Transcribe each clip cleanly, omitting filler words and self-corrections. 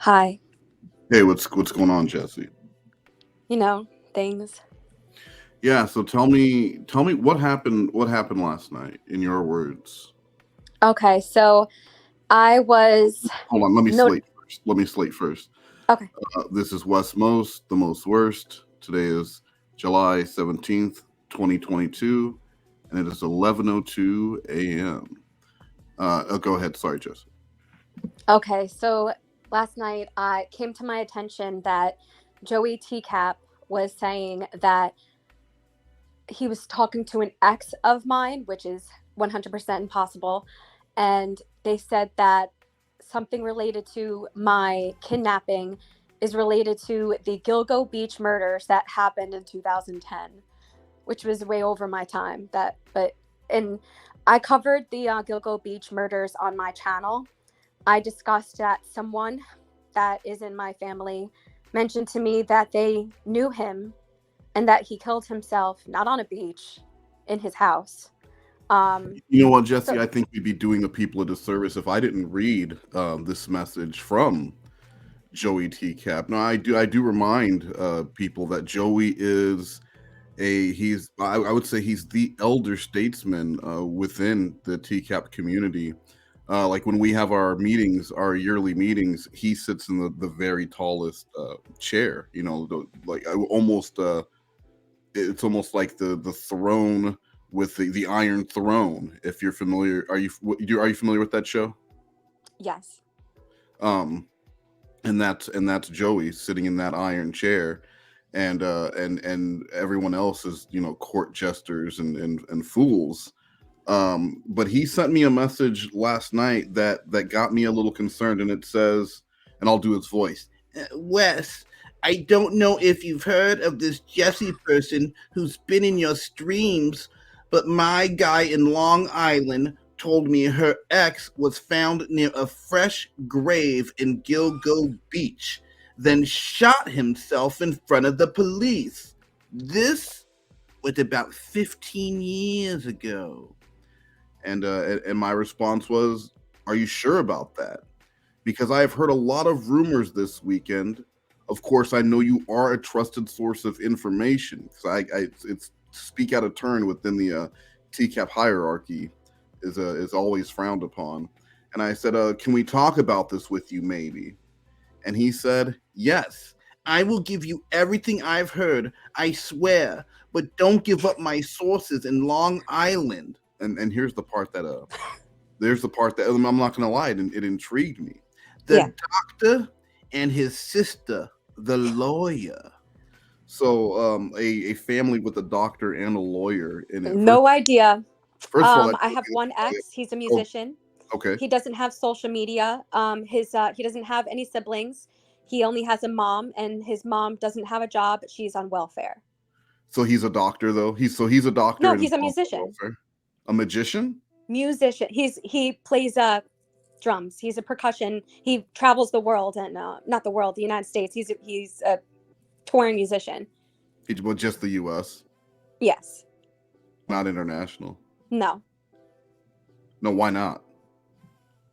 Hi. Hey, what's going on, Jessi? You know, things. Yeah, so tell me what happened last night in your words. Okay, so I was Hold on, let me no slate first. Let me slate first. okay. This is West Most, the most worst. Today is July 17th, 2022, and it is 11:02 a.m. Go ahead. Sorry, Jessi. Okay, so last night I came to my attention that Joey TCAP was saying that he was talking to an ex of mine, which is 100% impossible, and they said that something related to my kidnapping is related to the Gilgo Beach murders that happened in 2010, which was way over my time. And I covered the Gilgo Beach murders on my channel. I discussed that someone that is in my family mentioned to me that they knew him and that he killed himself not on a beach, in his house. You know what, Jessi? So I think we'd be doing the people a disservice if I didn't read this message from Joey T. Cap. Now, I do remind people that Joey is I would say he's the elder statesman within the TCAP community. Like when we have our meetings, our yearly meetings, he sits in the very tallest chair. Almost it's almost like the throne with the Iron Throne. If you're familiar, are you familiar with that show? yes. Um, and that's Joey sitting in that iron chair, and everyone else is court jesters and fools. But he sent me a message last night that got me a little concerned, and it says, and I'll do his voice. Wes, I don't know if you've heard of this Jessi person who's been in your streams, but my guy in Long Island told me her ex was found near a fresh grave in Gilgo Beach, then shot himself in front of the police. This was about 15 years ago. And my response was, "Are you sure about that?" Because I have heard a lot of rumors this weekend. Of course, I know you are a trusted source of information. So it's speak out of turn within the TCAP hierarchy is always frowned upon. And I said, "Can we talk about this with you, maybe?" And he said, "Yes, I will give you everything I've heard. I swear, but don't give up my sources in Long Island." And here's the part that there's the part that I'm not gonna lie, it intrigued me. Yeah. The doctor and his sister, the lawyer. So a family with a doctor and a lawyer in it. First No idea. first of all, that I have one ex. He's a oh, musician. okay. He doesn't have social media. He doesn't have any siblings. He only has a mom, and his mom doesn't have a job. She's on welfare. So he's a doctor though. He's a doctor No, and his he's a mom's on musician. welfare. A magician? Musician. He plays drums. He's a percussion. He travels the world and not the world, the United States. He's a touring musician. Well, just the US, Yes. not international. No. No, why not?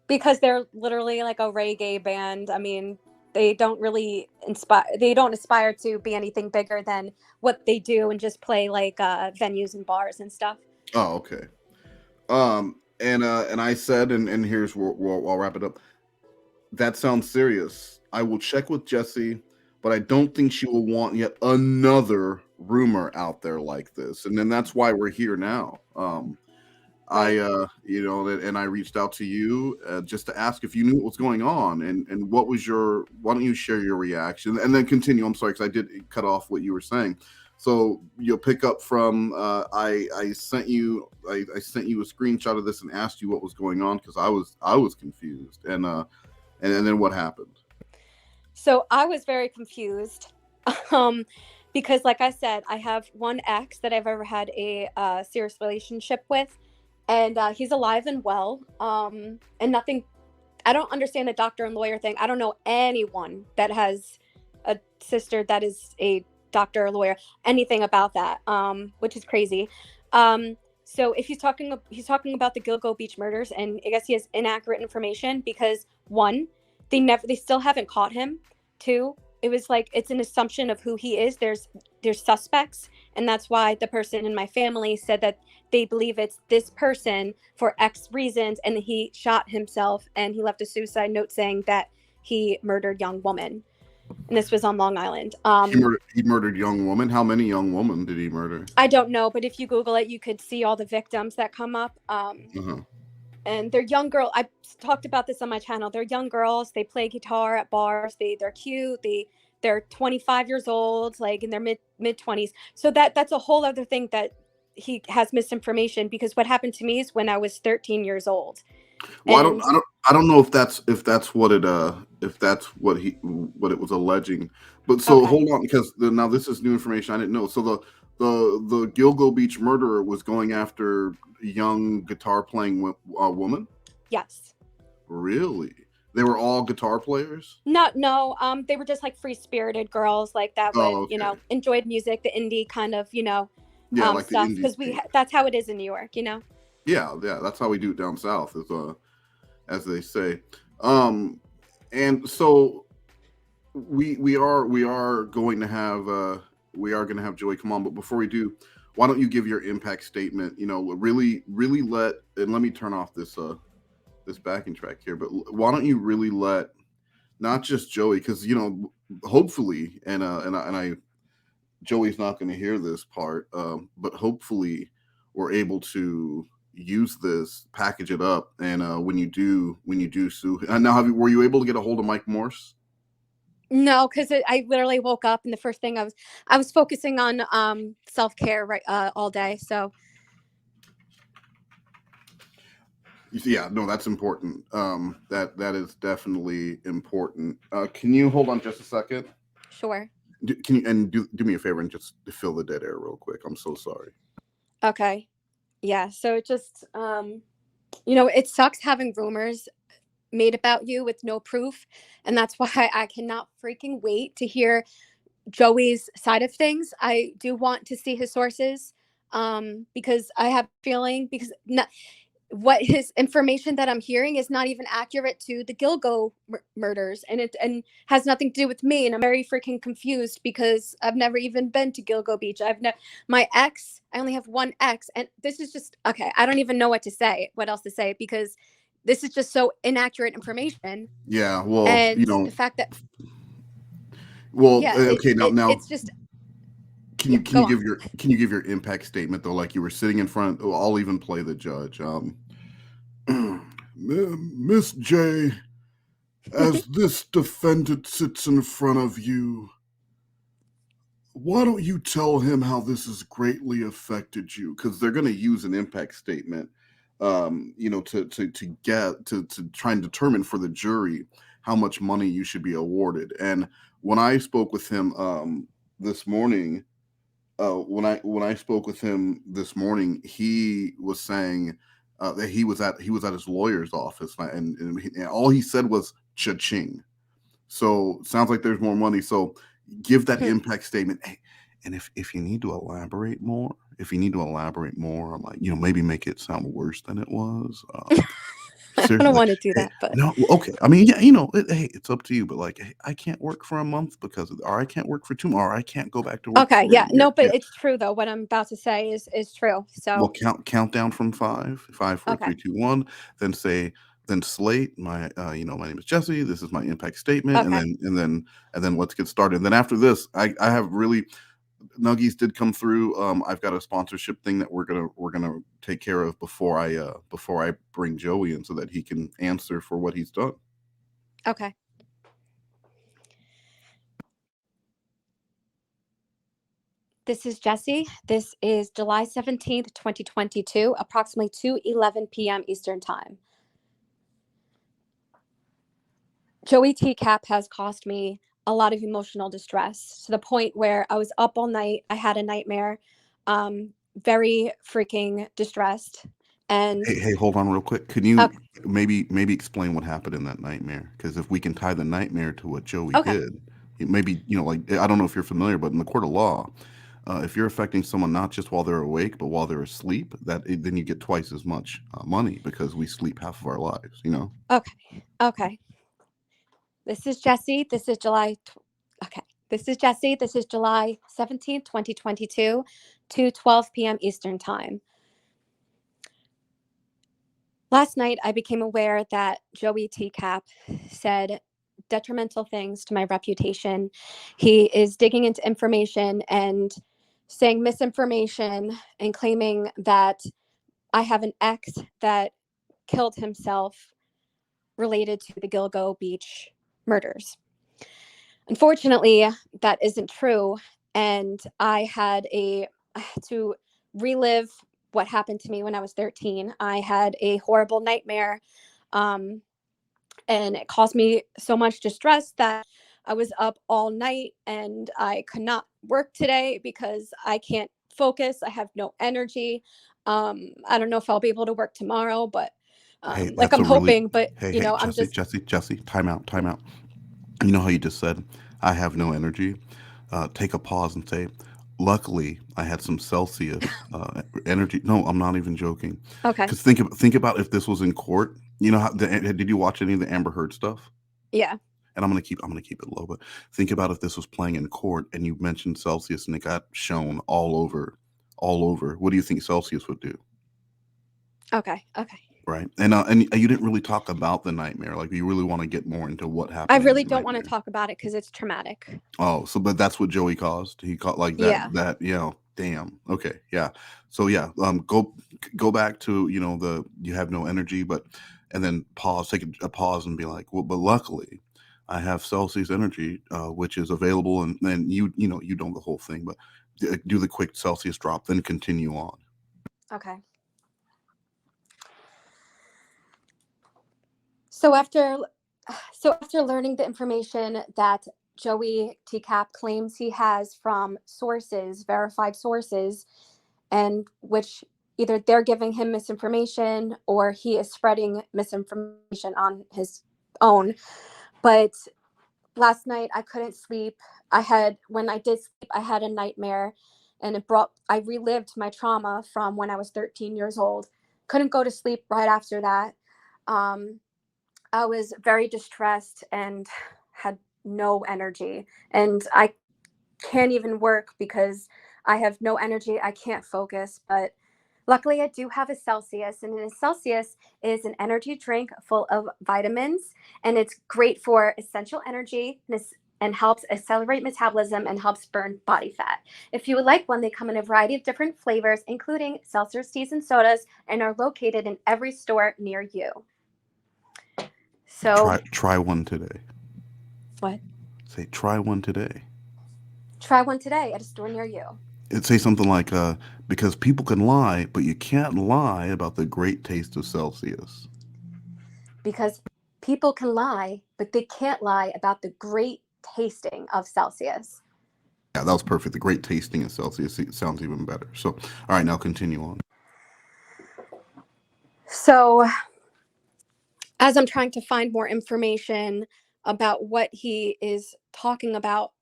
Because they're literally like a reggae band. I mean, they don't really inspire. They don't aspire to be anything bigger than what they do and just play like venues and bars and stuff. Oh, okay. And I said, and here's where I'll wrap it up. That sounds serious. I will check with Jessi, but I don't think she will want yet another rumor out there like this. And then that's why we're here now. Right. And I reached out to you just to ask if you knew what was going on and what was your. Why don't you share your reaction and then continue? I'm sorry because I did cut off what you were saying. So you'll pick up from I sent you I sent you a screenshot of this and asked you what was going on because I was confused and then what happened? So I was very confused. Um, because, like I said, I have one ex that I've ever had a serious relationship with, and he's alive and well. And nothing. I don't understand the doctor and lawyer thing. I don't know anyone that has a sister that is a doctor or lawyer. Anything about that, which is crazy. So if he's talking about the Gilgo Beach murders, and I guess he has inaccurate information because one, they still haven't caught him too. It was like it's an assumption of who he is. There's suspects, and that's why the person in my family said that they believe it's this person for X reasons, and he shot himself and he left a suicide note saying that he murdered young woman, and this was on Long Island. He murdered young woman. How many young women did he murder? I don't know, but if you Google it, you could see all the victims that come up. Uh-huh. And they're young girl. I talked about this on my channel. They're young girls. They play guitar at bars. They're cute. They're 25 years old, like in their mid 20s. So that's a whole other thing that he has misinformation, because what happened to me is when I was 13 years old. Well, And I don't know if that's what it was alleging. But so okay. hold on, because now this is new information I didn't know. So the Gilgo Beach murderer was going after a young guitar playing woman. Yes. Really? They were all guitar players? No. They were just like free spirited girls, like that would, Oh, okay. enjoyed music, the indie kind of, Yeah, like the stuff, indie because scene. that's how it is in New York. Yeah, that's how we do it down south, as they say. And so we are going to have Joey come on, but before we do, why don't you give your impact statement? Really let me turn off this backing track here, but why don't you really let not just Joey, because hopefully, and I Joey's not going to hear this part, but hopefully we're able to use this, package it up, and when you do sue, and now were you able to get a hold of Mike Morse? No, because I literally woke up and the first thing I was focusing on self-care right all day. So Yeah, no, that's important. That is definitely important. Can you hold on just a second? sure. Can you do me a favor and just fill the dead air real quick? I'm so sorry. Okay. Yeah. So it just it sucks having rumors made about you with no proof, and that's why I cannot freaking wait to hear Joey's side of things. I do want to see his sources, because I have a feeling, because what his information that I'm hearing is not even accurate to the Gilgo murders, and it has nothing to do with me. And I'm very freaking confused because I've never even been to Gilgo Beach. My ex. I only have one ex, and this is just okay. I don't even know what else to say, because this is just so inaccurate information. Yeah, well, And the fact that okay, now it's just can yeah. you Go on. give your impact statement though, like you were sitting in front? Oh, I'll even play the judge. Miss J, as this defendant sits in front of you, why don't you tell him how this has greatly affected you? Because they're going to use an impact statement, to try and determine for the jury how much money you should be awarded. And when I spoke with him this morning, he was saying that he was at his lawyer's office, and all he said was cha-ching. So sounds like there's more money. So give that impact statement. Hey, and if you need to elaborate more, I'm like, maybe make it sound worse than it was. I Seriously, don't like, want to do hey, that, but no, okay. I mean, yeah, hey, it's up to you. But like, hey, I can't work for a month because or I can't work for 2 months, or I can't go back to work okay, for a yeah, year. no, but Yeah. it's true though. What I'm about to say is true. Well, So count down from 5, 5, 4, okay, 3, 2, 1. Then slate my my name is Jessi. This is my impact statement, and okay, then let's get started. And then after this, I have really Nuggies did come through. I've got a sponsorship thing that we're gonna take care of before I bring Joey in so that he can answer for what he's done. okay. This is Jessi. This is July 17th, 2022, approximately 2:11 p.m. Eastern Time. Joey TCAP has cost me a lot of emotional distress, to the point where I was up all night. I had a nightmare, very freaking distressed. And Hey, hold on real quick. Can you okay, maybe explain what happened in that nightmare? Because if we can tie the nightmare to what Joey okay, did, maybe like I don't know if you're familiar, but in the court of law, if you're affecting someone not just while they're awake but while they're asleep, then you get twice as much money because we sleep half of our lives. okay, okay. This is Jessi. This is July. Okay. This is Jessi. This is July 17th, 2022, 2:12 p.m. Eastern Time. Last night, I became aware that Joey TCAP said detrimental things to my reputation. He is digging into information and saying misinformation and claiming that I have an ex that killed himself related to the Gilgo Beach murders. Unfortunately, that isn't true. And I had to relive what happened to me when I was 13. I had a horrible nightmare, and it caused me so much distress that I was up all night and I could not work today because I can't focus. I have no energy. I don't know if I'll be able to work tomorrow, but Hey, like that's I'm a really hoping, but hey, I'm Jesse, just, Jesse, Jesse, time out, time out. You know how you just said, I have no energy? Take a pause and say, luckily, I had some Celsius energy. No, I'm not even joking. okay. Because think about if this was in court. You know how did you watch any of the Amber Heard stuff? Yeah. And I'm gonna keep it low, but think about if this was playing in court and you mentioned Celsius and it got shown all over, all over. What do you think Celsius would do? Okay. Okay. Right. And you didn't really talk about the nightmare. Like you really want to get more into what I happened in really the don't want to nightmare. talk about it because it's traumatic. Oh, so but that's what Joey caused. He caught like that Yeah. that damn. Okay, yeah. So yeah, go back to the you have no energy, but and then pause, take a pause, and be like, well, but luckily, I have Celsius Energy, which is available, and then you don't the whole thing, but do the quick Celsius drop, then continue on. Okay. So after learning the information that Joey TCAP claims he has from sources, verified sources, and which either they're giving him misinformation or he is spreading misinformation on his own. But last night I couldn't sleep. When I did sleep, I had a nightmare and I relived my trauma from when I was 13 years old. Couldn't go to sleep right after that. Um, I was very distressed and had no energy. And I can't even work because I have no energy. I can't focus. But luckily, I do have a Celsius. And a Celsius is an energy drink full of vitamins. And it's great for essential energy and helps accelerate metabolism and helps burn body fat. If you would like one, they come in a variety of different flavors, including seltzers, teas, and sodas, and are located in every store near you. So, Try one today. what? Say try one today. Try one today at a store near you. It'd say something like, because people can lie, but you can't lie about the great taste of Celsius. Because people can lie, but they can't lie about the great tasting of Celsius. Yeah, that was perfect. The great tasting of Celsius sounds even better. So, all right, now continue on. So, as I'm trying to find more information about what he is talking about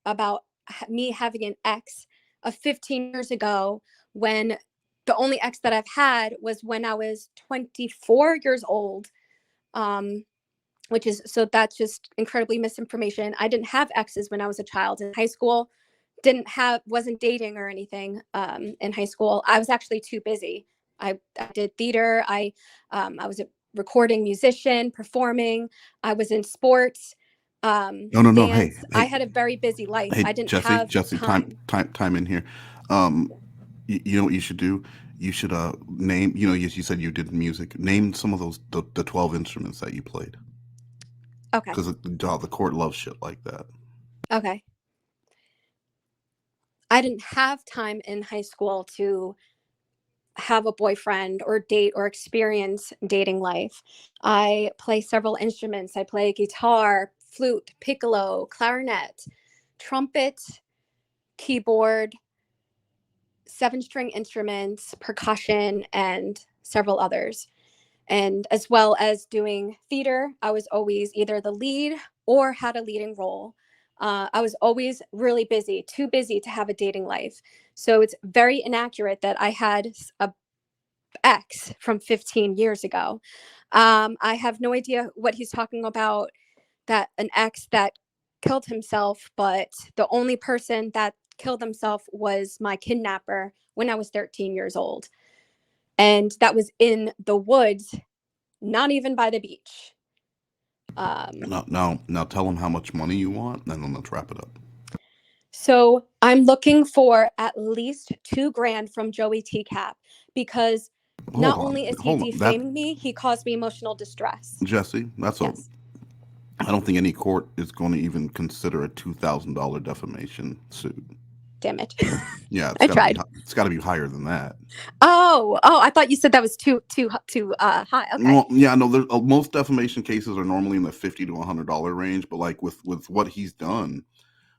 me having an ex of 15 years ago, when the only ex that I've had was when I was 24 years old. That's just incredibly misinformation. I didn't have exes when I was a child in high school. Wasn't dating or anything in high school. I was actually too busy. I did theater. I was a recording musician, performing. I was in sports, No, no, no. Hey, dance. I hey, had a very busy life. hey, I didn't Jesse, have Jesse, time, time. time, time in here. You know what you should do? You should name. You said you did music. Name some of those the 12 instruments that you played, Okay. because the court loves shit like that. Okay. I didn't have time in high school to have a boyfriend or date or experience dating life. I play several instruments. I play guitar, flute, piccolo, clarinet, trumpet, keyboard, 7-string instruments, percussion, and several others. And as well as doing theater, I was always either the lead or had a leading role. I was always really busy, too busy to have a dating life. So it's very inaccurate that I had a ex from 15 years ago. I have no idea what he's talking about that an ex that killed himself, but the only person that killed himself was my kidnapper when I was 13 years old. And that was in the woods, not even by the beach. Now, tell them how much money you want, and then let's wrap it up. So I'm looking for at least $2,000 from Joey TCAP because not only is he hold on. That defaming me, he caused me emotional distress. Jessi, that's a. Yes. I don't think any court is going to even consider a $2,000 defamation suit. Damn it. Yeah, I tried. it's got to be higher than that. Oh, I thought you said that was too high. Okay. Well, yeah, no. Most defamation cases are normally in the $50 to $100 range, but like with what he's done,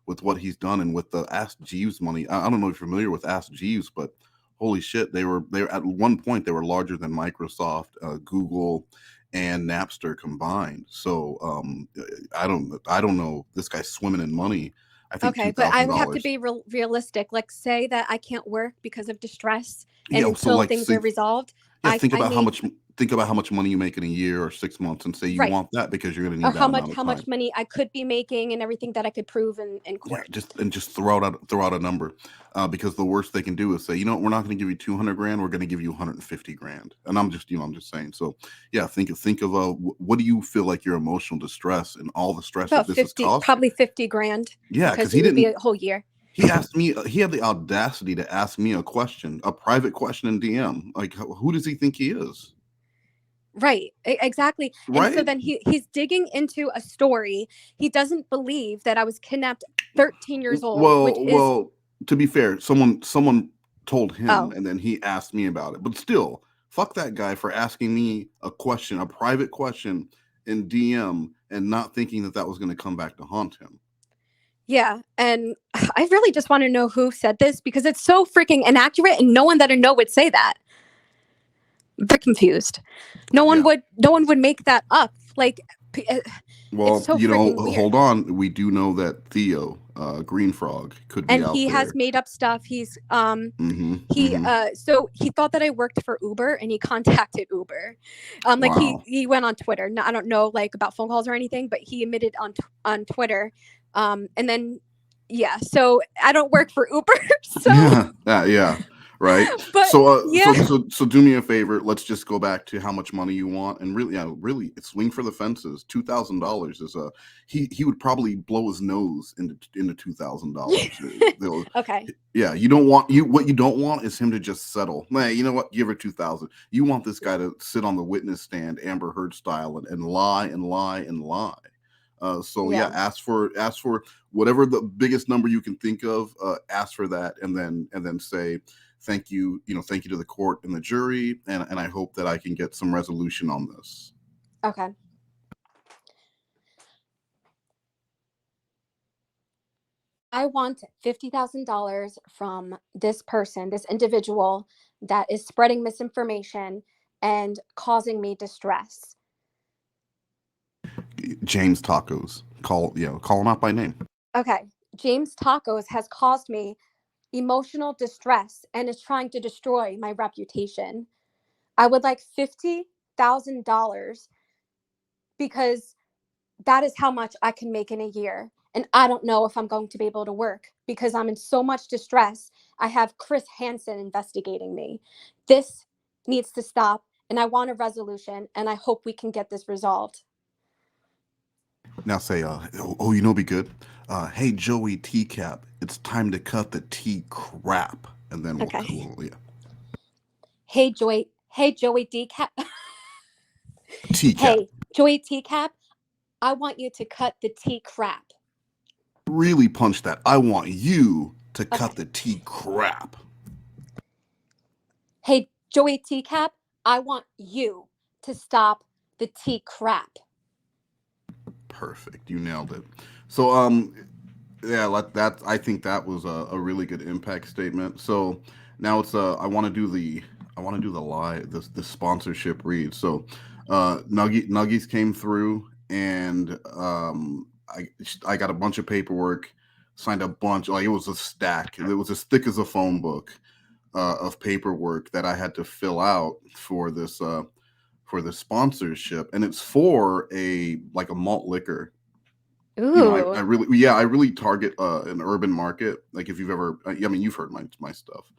and with the Ask Jeeves money, I don't know if you're familiar with Ask Jeeves, but holy shit, they were at one point they were larger than Microsoft, Google, and Napster combined. So I don't know. This guy's swimming in money. I think Okay, but I would have to be realistic. Like, say that I can't work because of distress, and until things are resolved, think about how much money you make in a year or 6 months, and say you want that because you're going to need that amount of time. How much money I could be making, and everything that I could prove in court. Yeah, just throw out a number, because the worst they can do is say, you know what, we're not going to give you 200 grand, we're going to give you 150 grand. And I'm just saying. So yeah, think of what do you feel like your emotional distress and all the stress About that this 50, has cost? probably $50,000. Yeah, because he didn't be a whole year. He asked me. He had the audacity to ask me a question, a private question in DM. Like, who does he think he is? Right, exactly. Right. And so then he's digging into a story. He doesn't believe that I was kidnapped 13 years old. Well, to be fair, someone told him, and then he asked me about it. But still, fuck that guy for asking me a question, a private question in DM, and not thinking that was going to come back to haunt him. Yeah, and I really just want to know who said this, because it's so freaking inaccurate, and no one that I know would say that. Very confused. No one would make that up. Like, well, so hold on. We do know that Theo, Green Frog, could be out there. And he has made up stuff. He's so he thought that I worked for Uber, and he contacted Uber. Like, wow. he went on Twitter. I don't know like about phone calls or anything, but he admitted on Twitter. And then so I don't work for Uber. So yeah. Right. But so do me a favor. Let's just go back to how much money you want, and really swing for the fences. $2,000 is he would probably blow his nose into $2,000. Okay. Yeah, what you don't want is him to just settle. Hey, you know what? Give her 2,000. You want this guy to sit on the witness stand, Amber Heard style, and lie and lie and lie. Ask for whatever the biggest number you can think of. Ask for that, and then say, thank you to the court and the jury, and I hope that I can get some resolution on this. Okay. I want $50,000 from this person, this individual that is spreading misinformation and causing me distress. James Tacos. Call him out by name. Okay. James Tacos has caused me emotional distress and is trying to destroy my reputation. I would like $50,000 because that is how much I can make in a year. And I don't know if I'm going to be able to work because I'm in so much distress. I have Chris Hansen investigating me. This needs to stop, and I want a resolution, and I hope we can get this resolved. Now say, be good. Hey, Joey TCAP, it's time to cut the T crap. And then we'll Hey, Joey TCAP. TCAP. Hey, Joey TCAP, I want you to cut the T crap. Really punch that. I want you to cut the T crap. Hey, Joey TCAP, I want you to stop the T crap. Perfect. You nailed it. So, I think that was a really good impact statement. So now it's I want to do the sponsorship read. So, Nuggies came through, and I got a bunch of paperwork, signed a bunch. Like, it was a stack. It was as thick as a phone book of paperwork that I had to fill out for this sponsorship, and it's for a malt liquor. You know, Ooh. I really target an urban market. Like if you've ever, I mean, you've heard my stuff.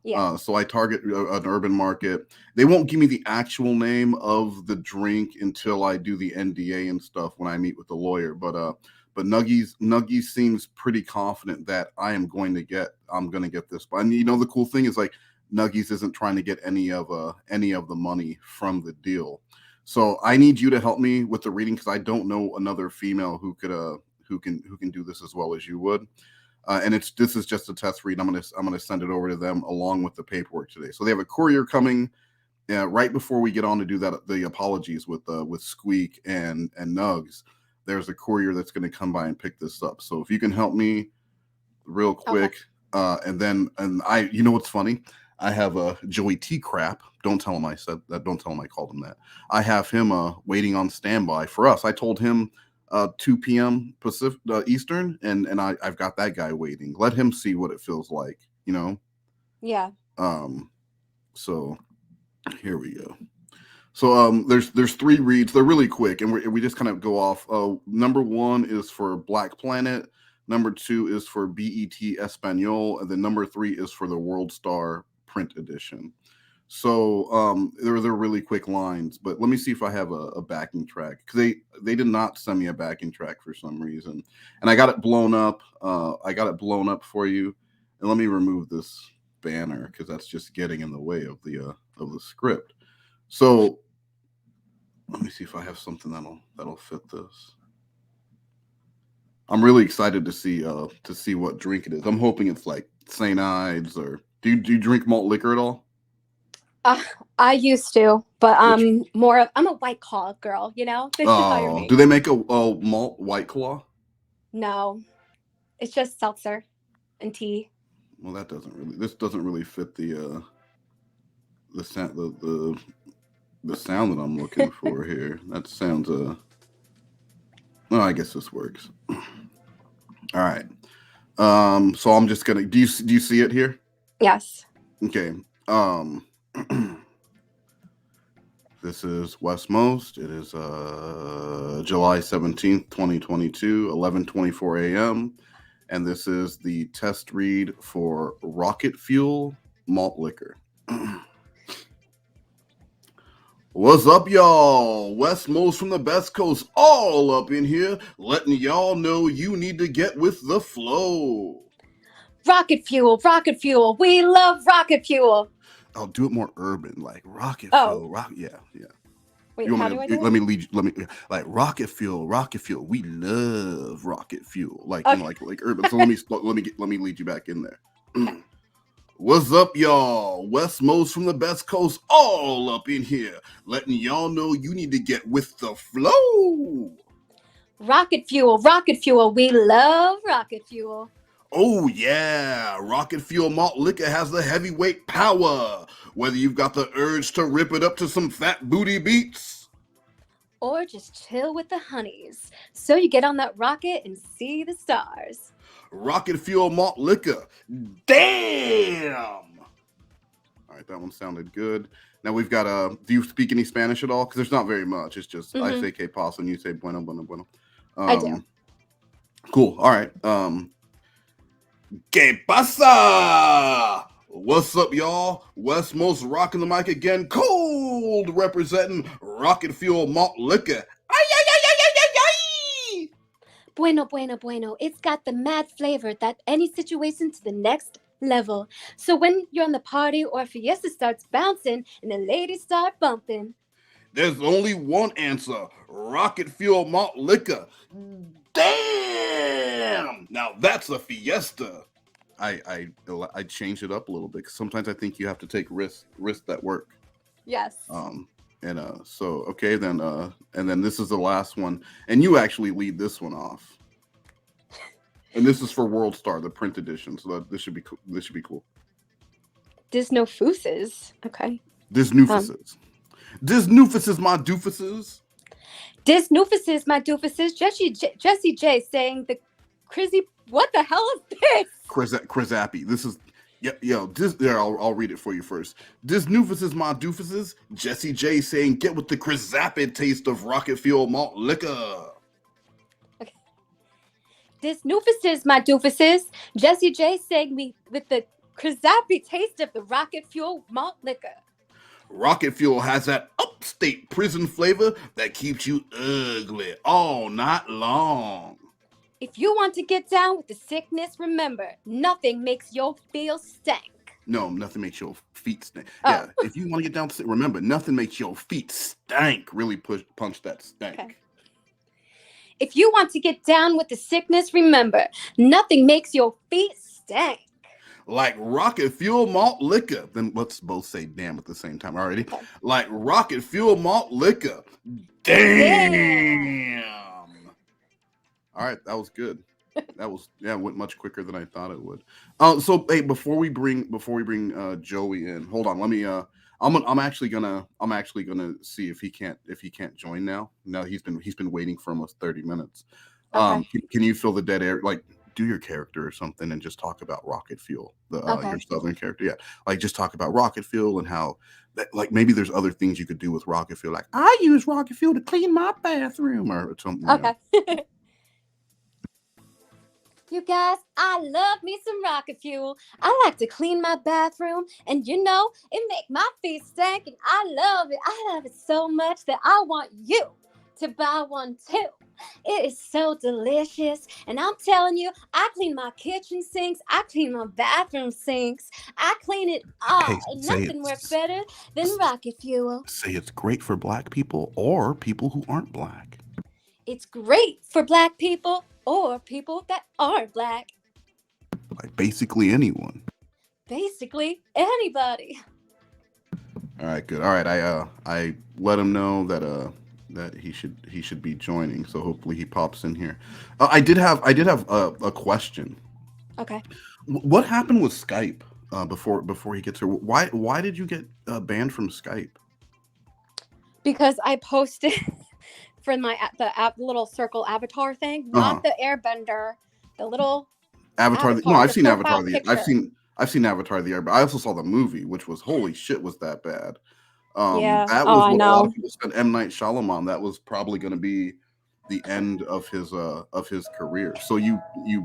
Yeah. So I target an urban market. They won't give me the actual name of the drink until I do the NDA and stuff when I meet with the lawyer. But Nuggies seems pretty confident that I'm going to get this. But and, you know, the cool thing is like Nuggies isn't trying to get any of the money from the deal. So I need you to help me with the reading because I don't know another female who can do this as well as you would. And this is just a test read. I'm gonna send it over to them along with the paperwork today. So they have a courier coming right before we get on to do that. The apologies with Squeak and Nugs. There's a courier that's going to come by and pick this up. So if you can help me real quick, and I, you know what's funny? I have a Joey T crap. Don't tell him I said that. Don't tell him I called him that. I have him waiting on standby for us. I told him 2 p.m. Pacific Eastern, and I've got that guy waiting. Let him see what it feels like, you know. Yeah. So here we go. So there's 3 reads. They're really quick, and we just kind of go off. Number 1 is for Black Planet. Number 2 is for BET Espanol, and then number 3 is for the World Star print edition. So they're really quick lines, but let me see if I have a backing track because they did not send me a backing track for some reason, and I got it blown up. I got it blown up for you, and let me remove this banner because that's just getting in the way of the script. So let me see if I have something that'll fit this. I'm really excited to see what drink it is. I'm hoping it's like St. Ides or do you drink malt liquor at all? I used to, but I'm a White Claw girl, you know? They should hire me. Do they make a malt White Claw? No. It's just seltzer and tea. Well, this doesn't really fit the sound the sound that I'm looking for here. That sounds well, I guess this works. All right. So I'm just gonna do you see it here? Yes. Okay. This is Westmost. It is July 17th, 2022, 11:24 a.m. And this is the test read for Rocket Fuel malt liquor. What's up, y'all? Westmost from the Best Coast, all up in here, letting y'all know you need to get with the flow. Rocket fuel, we love rocket fuel. I'll do it more urban, like rocket fuel, yeah. Wait, how do I do it? Let me like rocket fuel, we love rocket fuel, like okay. You know, like urban. So let me lead you back in there. What's up, y'all? Westmost from the Best Coast, all up in here, letting y'all know you need to get with the flow. Rocket fuel, we love rocket fuel. Oh yeah, Rocket Fuel malt liquor has the heavyweight power. Whether you've got the urge to rip it up to some fat booty beats, or just chill with the honeys, so you get on that rocket and see the stars. Rocket Fuel malt liquor. Damn! All right, that one sounded good. Now we've got do you speak any Spanish at all? Because there's not very much. It's just I say que pasa and you say bueno, bueno, bueno. I do. Cool. All right. Que pasa? What's up, y'all? Westmost rocking the mic again. Cold representing Rocket Fuel malt liquor. Ay, ay, ay, ay, ay, ay, ay. Bueno, bueno, bueno. It's got the mad flavor that any situation to the next level. So when you're on the party or fiesta starts bouncing and the ladies start bumping, there's only one answer. Rocket Fuel malt liquor. Damn! Now that's a fiesta. I changed it up a little bit because sometimes I think you have to take risks that work. Yes. So okay then and then this is the last one, and you actually lead this one off. And this is for World Star, the print edition. So this should be cool. Disnofuses. Okay. Disnoofuses. Disnoofuses, my doofuses. Disnoofuses, my doofuses. Jessi J saying the crazy. What the hell is this? Crizappy. This is I'll read it for you first. Disnoofuses, my doofuses. Jessi J saying get with the Crizappy taste of Rocket Fuel malt liquor. Okay. This noofuses, my doofuses. Jessi J sang me with the crazappy taste of the rocket fuel malt liquor. Rocket fuel has that upstate prison flavor that keeps you ugly all night long. If you want to get down with the sickness, remember, nothing makes your feel stank. No, nothing makes your feet stink. Oh. Yeah, if you want to get down to remember, nothing makes your feet stank. Really punch that stank. Okay. If you want to get down with the sickness, remember, nothing makes your feet stank. Like rocket fuel malt liquor. Then let's both say damn at the same time already. Okay. Like rocket fuel malt liquor. Damn. All right, that was good. That was went much quicker than I thought it would. So hey, before we bring Joey in, hold on. Let me I'm actually gonna see if he can't join now. No, he's been waiting for almost 30 minutes. Okay. Can you fill the dead air? Like, do your character or something and just talk about rocket fuel, your southern character. Yeah, like just talk about rocket fuel and how that, like maybe there's other things you could do with rocket fuel. Like I use rocket fuel to clean my bathroom or something. Okay. You guys, I love me some rocket fuel. I like to clean my bathroom, and you know, it make my feet stank, and I love it. I love it so much that I want you to buy one too. It is so delicious, and I'm telling you, I clean my kitchen sinks, I clean my bathroom sinks, I clean it all. Hey, and nothing works better than rocket fuel. Say it's great for Black people or people who aren't Black. It's great for Black people or people that aren't Black. Like basically anyone. Basically anybody. All right, good. All right, I let him know that he should be joining. So hopefully he pops in here. I did have a question. Okay. What happened with Skype before he gets here? Why did you get banned from Skype? Because I posted for the little circle avatar thing, not the airbender, the little avatar. No, I've seen Avatar. I've seen Avatar the Airbender. I also saw the movie, which was holy shit, was that bad? Yeah. That was what a lot of people said. M. Night Shyamalan. That was probably going to be the end of his career. So you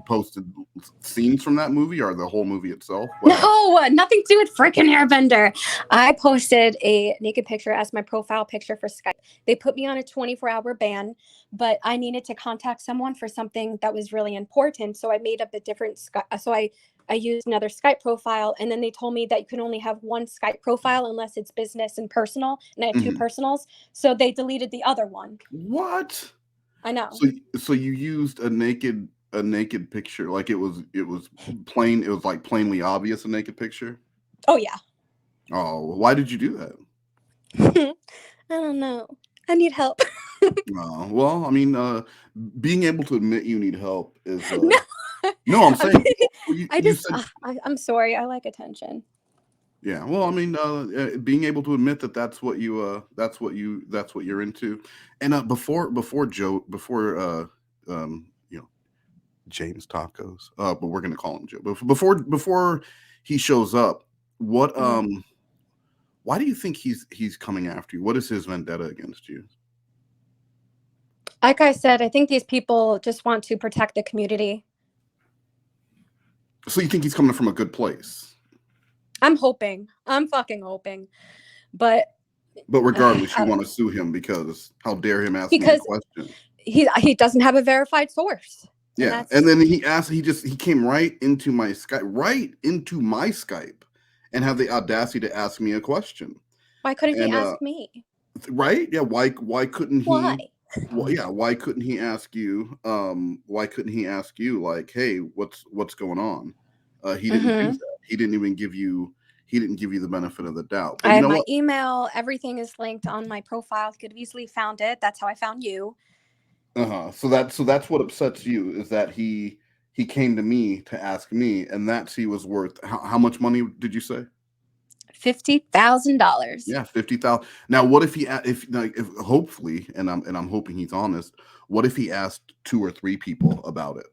posted scenes from that movie or the whole movie itself? No, nothing to do with freaking Airbender. I posted a naked picture as my profile picture for Skype. They put me on a 24-hour ban, but I needed to contact someone for something that was really important. So I made up a different Skype. So I used another Skype profile, and then they told me that you can only have one Skype profile unless it's business and personal, and I had two personals. So they deleted the other one. What? I know. So you used a naked picture, like it was plain. It was like plainly obvious a naked picture. Oh yeah. Oh, why did you do that? I don't know. I need help. Well, I mean, being able to admit you need help is. No, I'm saying. I'm sorry. I like attention. Yeah, well, I mean, being able to admit that's what you're into, and before James Tacos, but we're gonna call him Joe. But before he shows up, what why do you think he's coming after you? What is his vendetta against you? Like I said, I think these people just want to protect the community. So you think he's coming from a good place? I'm hoping. I'm fucking hoping. But regardless, you want to sue him because how dare him ask me a question? He doesn't have a verified source. Yeah, and then he came right into my Skype, and have the audacity to ask me a question. Why couldn't he ask me? Right? Yeah. Why couldn't he? Why? Well, yeah. Why couldn't he ask you? Why couldn't he ask you like, hey, what's going on? He didn't do that. He didn't even give you. He didn't give you the benefit of the doubt. But I have my email. Everything is linked on my profile. You could have easily found it. That's how I found you. So that's what upsets you is that he came to me to ask me, and that's he was worth how much money did you say? $50,000. Yeah, $50,000. Now, what if if hopefully, and I'm hoping he's honest. What if he asked 2 or 3 people about it?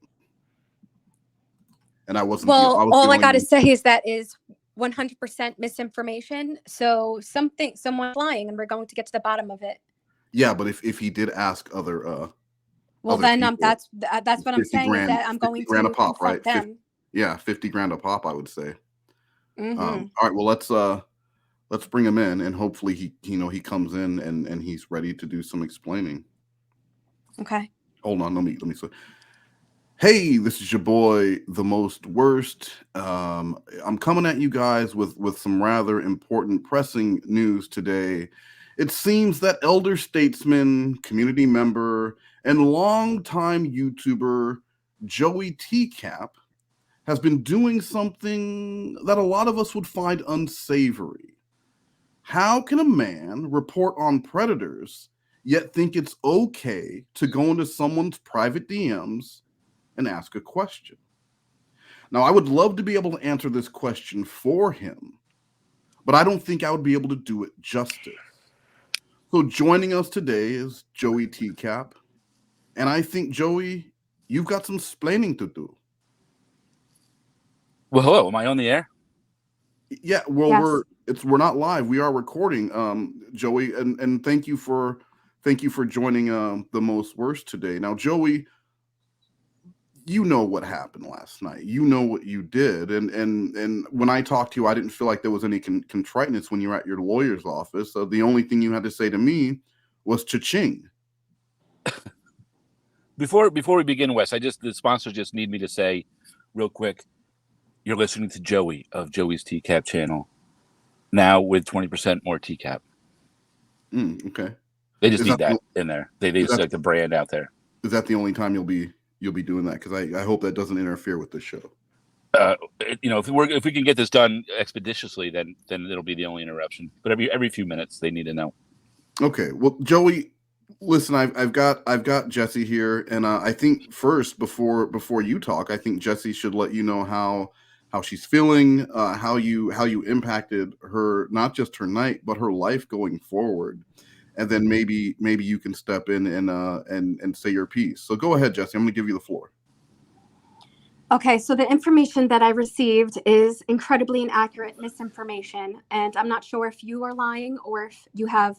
And I wasn't. Well, all I got to say is that is 100% misinformation. So someone's lying, and we're going to get to the bottom of it. Yeah, but if he did ask other Well, other then people. that's what I'm 50 saying is grand, that I'm 50 going grand a to pop, confront right? them. Yeah, 50 grand a pop, I would say. Mm-hmm. All right, well, let's bring him in, and hopefully he comes in and he's ready to do some explaining. Okay. Hold on, let me say. Hey, this is your boy, the most worst. I'm coming at you guys with some rather important, pressing news today. It seems that elder statesman, community member, and longtime YouTuber Joey TCAP has been doing something that a lot of us would find unsavory. How can a man report on predators yet think it's okay to go into someone's private DMs and ask a question? Now, I would love to be able to answer this question for him, but I don't think I would be able to do it justice. So joining us today is Joey TCAP, and I think, Joey, you've got some splaining to do. Well, hello. Am I on the air? Yeah, well, Yes. we're not live. We are recording, Joey, and thank you for joining the most worst today. Now, Joey, you know what happened last night. You know what you did, and when I talked to you, I didn't feel like there was any contriteness when you were at your lawyer's office. So the only thing you had to say to me was cha-ching. Before we begin, Wes, the sponsors just need me to say real quick, you're listening to Joey of Joey's TCAP channel, now with 20% more TCAP. Okay. They just need that in there. They just like the brand out there. Is that the only time you'll be doing that? Because I hope that doesn't interfere with the show. If we can get this done expeditiously, then it'll be the only interruption. But every few minutes, they need to know. Okay. Well, Joey, listen, I've got Jessi here, and I think first before you talk, I think Jessi should let you know how she's feeling, how you impacted her, not just her night, but her life going forward. And then maybe you can step in and say your piece. So go ahead, Jessi. I'm going to give you the floor. Okay, so the information that I received is incredibly inaccurate misinformation, and I'm not sure if you are lying or if you have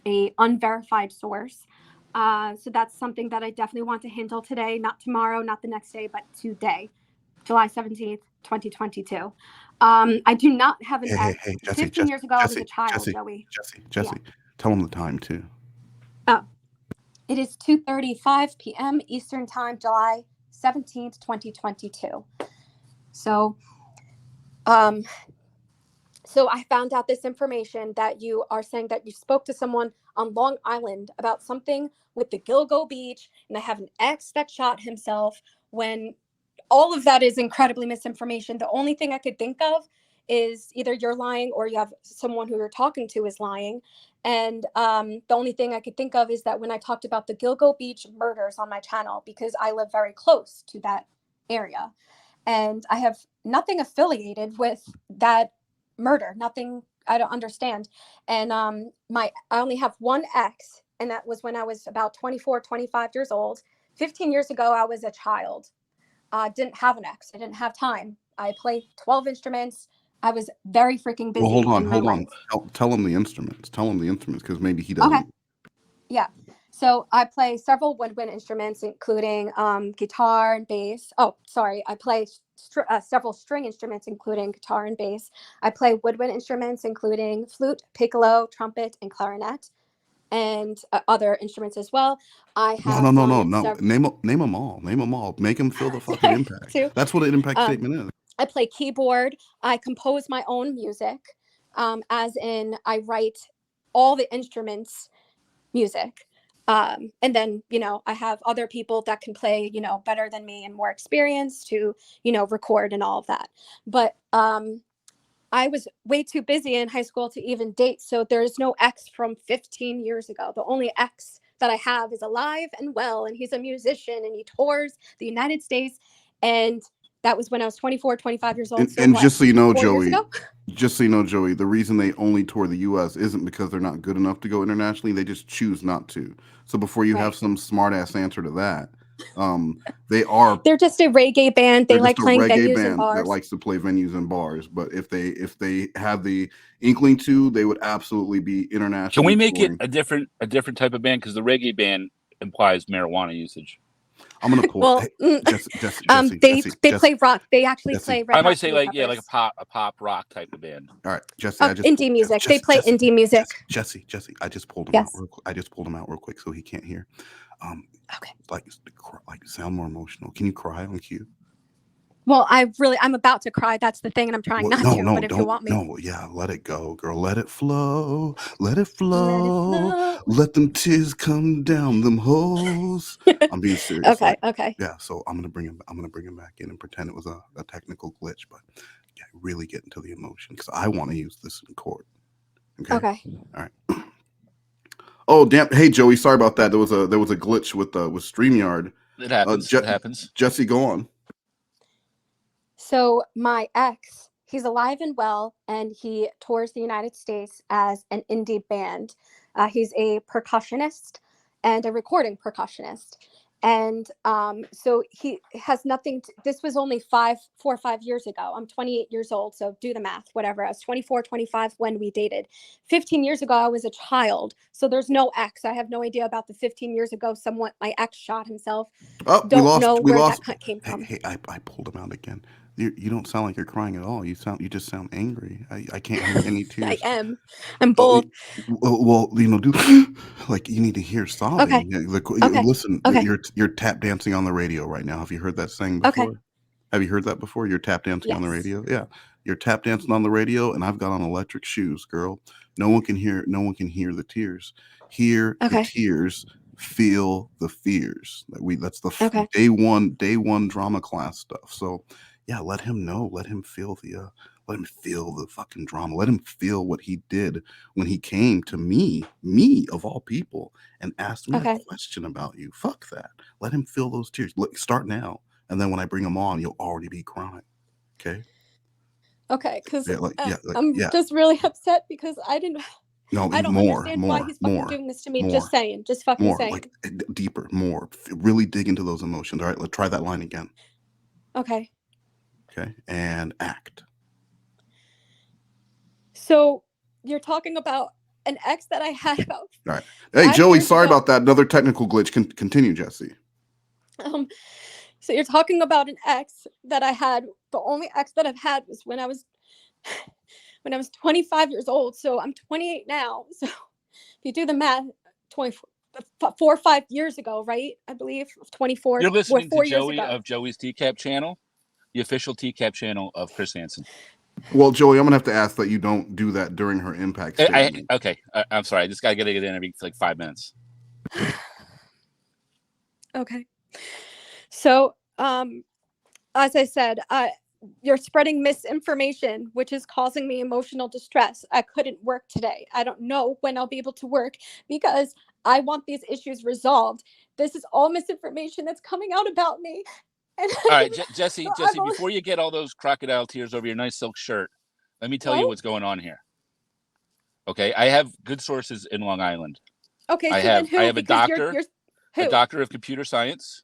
a unverified source. So that's something that I definitely want to handle today, not tomorrow, not the next day, but today, July 17th, 2022. I do not have an ex. Hey, Jessi, 15 years ago, I was a child, Joey. Jessi, yeah. Tell them the time too. Oh, it is 2:35 p.m. Eastern Time, July 17th, 2022. So I found out this information that you are saying that you spoke to someone on Long Island about something with the Gilgo Beach, and I have an ex that shot himself. When all of that is incredibly misinformation. The only thing I could think of is either you're lying or you have someone who you're talking to is lying. And the only thing I could think of is that when I talked about the Gilgo Beach murders on my channel, because I live very close to that area, and I have nothing affiliated with that murder, nothing, I don't understand. And I only have one ex, and that was when I was about 24, 25 years old. 15 years ago, I was a child. Didn't have an ex. I didn't have time. I played 12 instruments. I was very freaking busy. Well, hold on. Life. Tell him the instruments. because maybe he doesn't. Okay. Yeah. So I play several woodwind instruments, including guitar and bass. Oh, sorry. I play several string instruments, including guitar and bass. I play woodwind instruments, including flute, piccolo, trumpet, and clarinet, and other instruments as well. I have no. Name them all. Name them all. Make them feel the fucking impact. That's what an impact statement is. I play keyboard. I compose my own music, as in I write all the instruments music. And then, I have other people that can play, better than me and more experienced to, record and all of that. But I was way too busy in high school to even date. So there's no ex from 15 years ago. The only ex that I have is alive and well, and he's a musician and he tours the United States. And that was when I was 24, 25 years old. And just so you know, 4 years ago? Joey, the reason they only tour the U.S. isn't because they're not good enough to go internationally. They just choose not to. So before you have some smart ass answer to that, they're just a reggae band. They like playing venues and bars. That likes to play venues and bars. But if they have the inkling to, they would absolutely be international. Can we make it a different type of band? Because the reggae band implies marijuana usage. I'm gonna pull. Well, Hey, Jessie, they play rock. They actually Jessie. play Red I Hot might say Chili like yeah, like Peppers. a pop rock type of band. All right, Jessie. I just Indie music. They play Jessie, indie music. Jessie. I just pulled him out. Yes. I just pulled him out real quick so he can't hear. Okay. Like sound more emotional. Can you cry on cue? Well, I'm about to cry. That's the thing, and I'm trying not to. No, but if don't. you want me, No, yeah, let it go, girl. Let it flow. Let it flow. Let them tears come down them holes. I'm being serious. Okay. Okay. Yeah, so I'm gonna bring him back in and pretend it was a technical glitch, but yeah, really get into the emotion because I want to use this in court. Okay. All right. Oh damn! Hey Joey, sorry about that. There was a glitch with StreamYard. It happens. It happens. Jessie, go on. So my ex, he's alive and well, and he tours the United States as an indie band. He's a percussionist and a recording percussionist. And so he has nothing. This was only 4 or 5 years ago. I'm 28 years old, so do the math, whatever. I was 24, 25 when we dated. 15 years ago, I was a child. So there's no ex. I have no idea about the 15 years ago. My ex shot himself. Oh, Don't know where that came from. Hey, I pulled him out again. You don't sound like you're crying at all. You just sound angry. I can't hear any tears. I am. I'm bold. Well, do like you need to hear sobbing. Okay. Listen, okay. You're tap dancing on the radio right now. Have you heard that saying before? Okay. Have you heard that before? You're tap dancing on the radio. Yeah, you're tap dancing on the radio, and I've got on electric shoes, girl. No one can hear the tears. Hear the tears. Feel the fears. That's the day one drama class stuff. So. Yeah, let him know. Let him feel the fucking drama. Let him feel what he did when he came to me of all people, and asked me a question about you. Fuck that. Let him feel those tears. Look, start now, and then when I bring him on, you'll already be crying. Okay. Okay, because I'm just really upset because I don't understand why he's fucking doing this to me. Just saying, just fucking saying. Like deeper, more. Really dig into those emotions. All right, let's try that line again. Okay. Okay, and act. So you're talking about an ex that I had about. All right. Hey, Joey, sorry about that. Another technical glitch. Continue, Jessie. So you're talking about an ex that I had. The only ex that I've had was when I was 25 years old. So I'm 28 now. So if you do the math, 4 or 5 years ago, right? I believe 24. You're listening to Joey of Joey's TCAP channel. The official TCAP channel of Chris Hansen. Well, Joey, I'm gonna have to ask that you don't do that during her impact statement. I'm sorry. I just gotta get it in every 5 minutes. Okay. So, as I said, you're spreading misinformation, which is causing me emotional distress. I couldn't work today. I don't know when I'll be able to work because I want these issues resolved. This is all misinformation that's coming out about me. All right, Jessie, before you get all those crocodile tears over your nice silk shirt, let me tell you what's going on here. Okay, I have good sources in Long Island. Okay, I have a doctor, a doctor of computer science.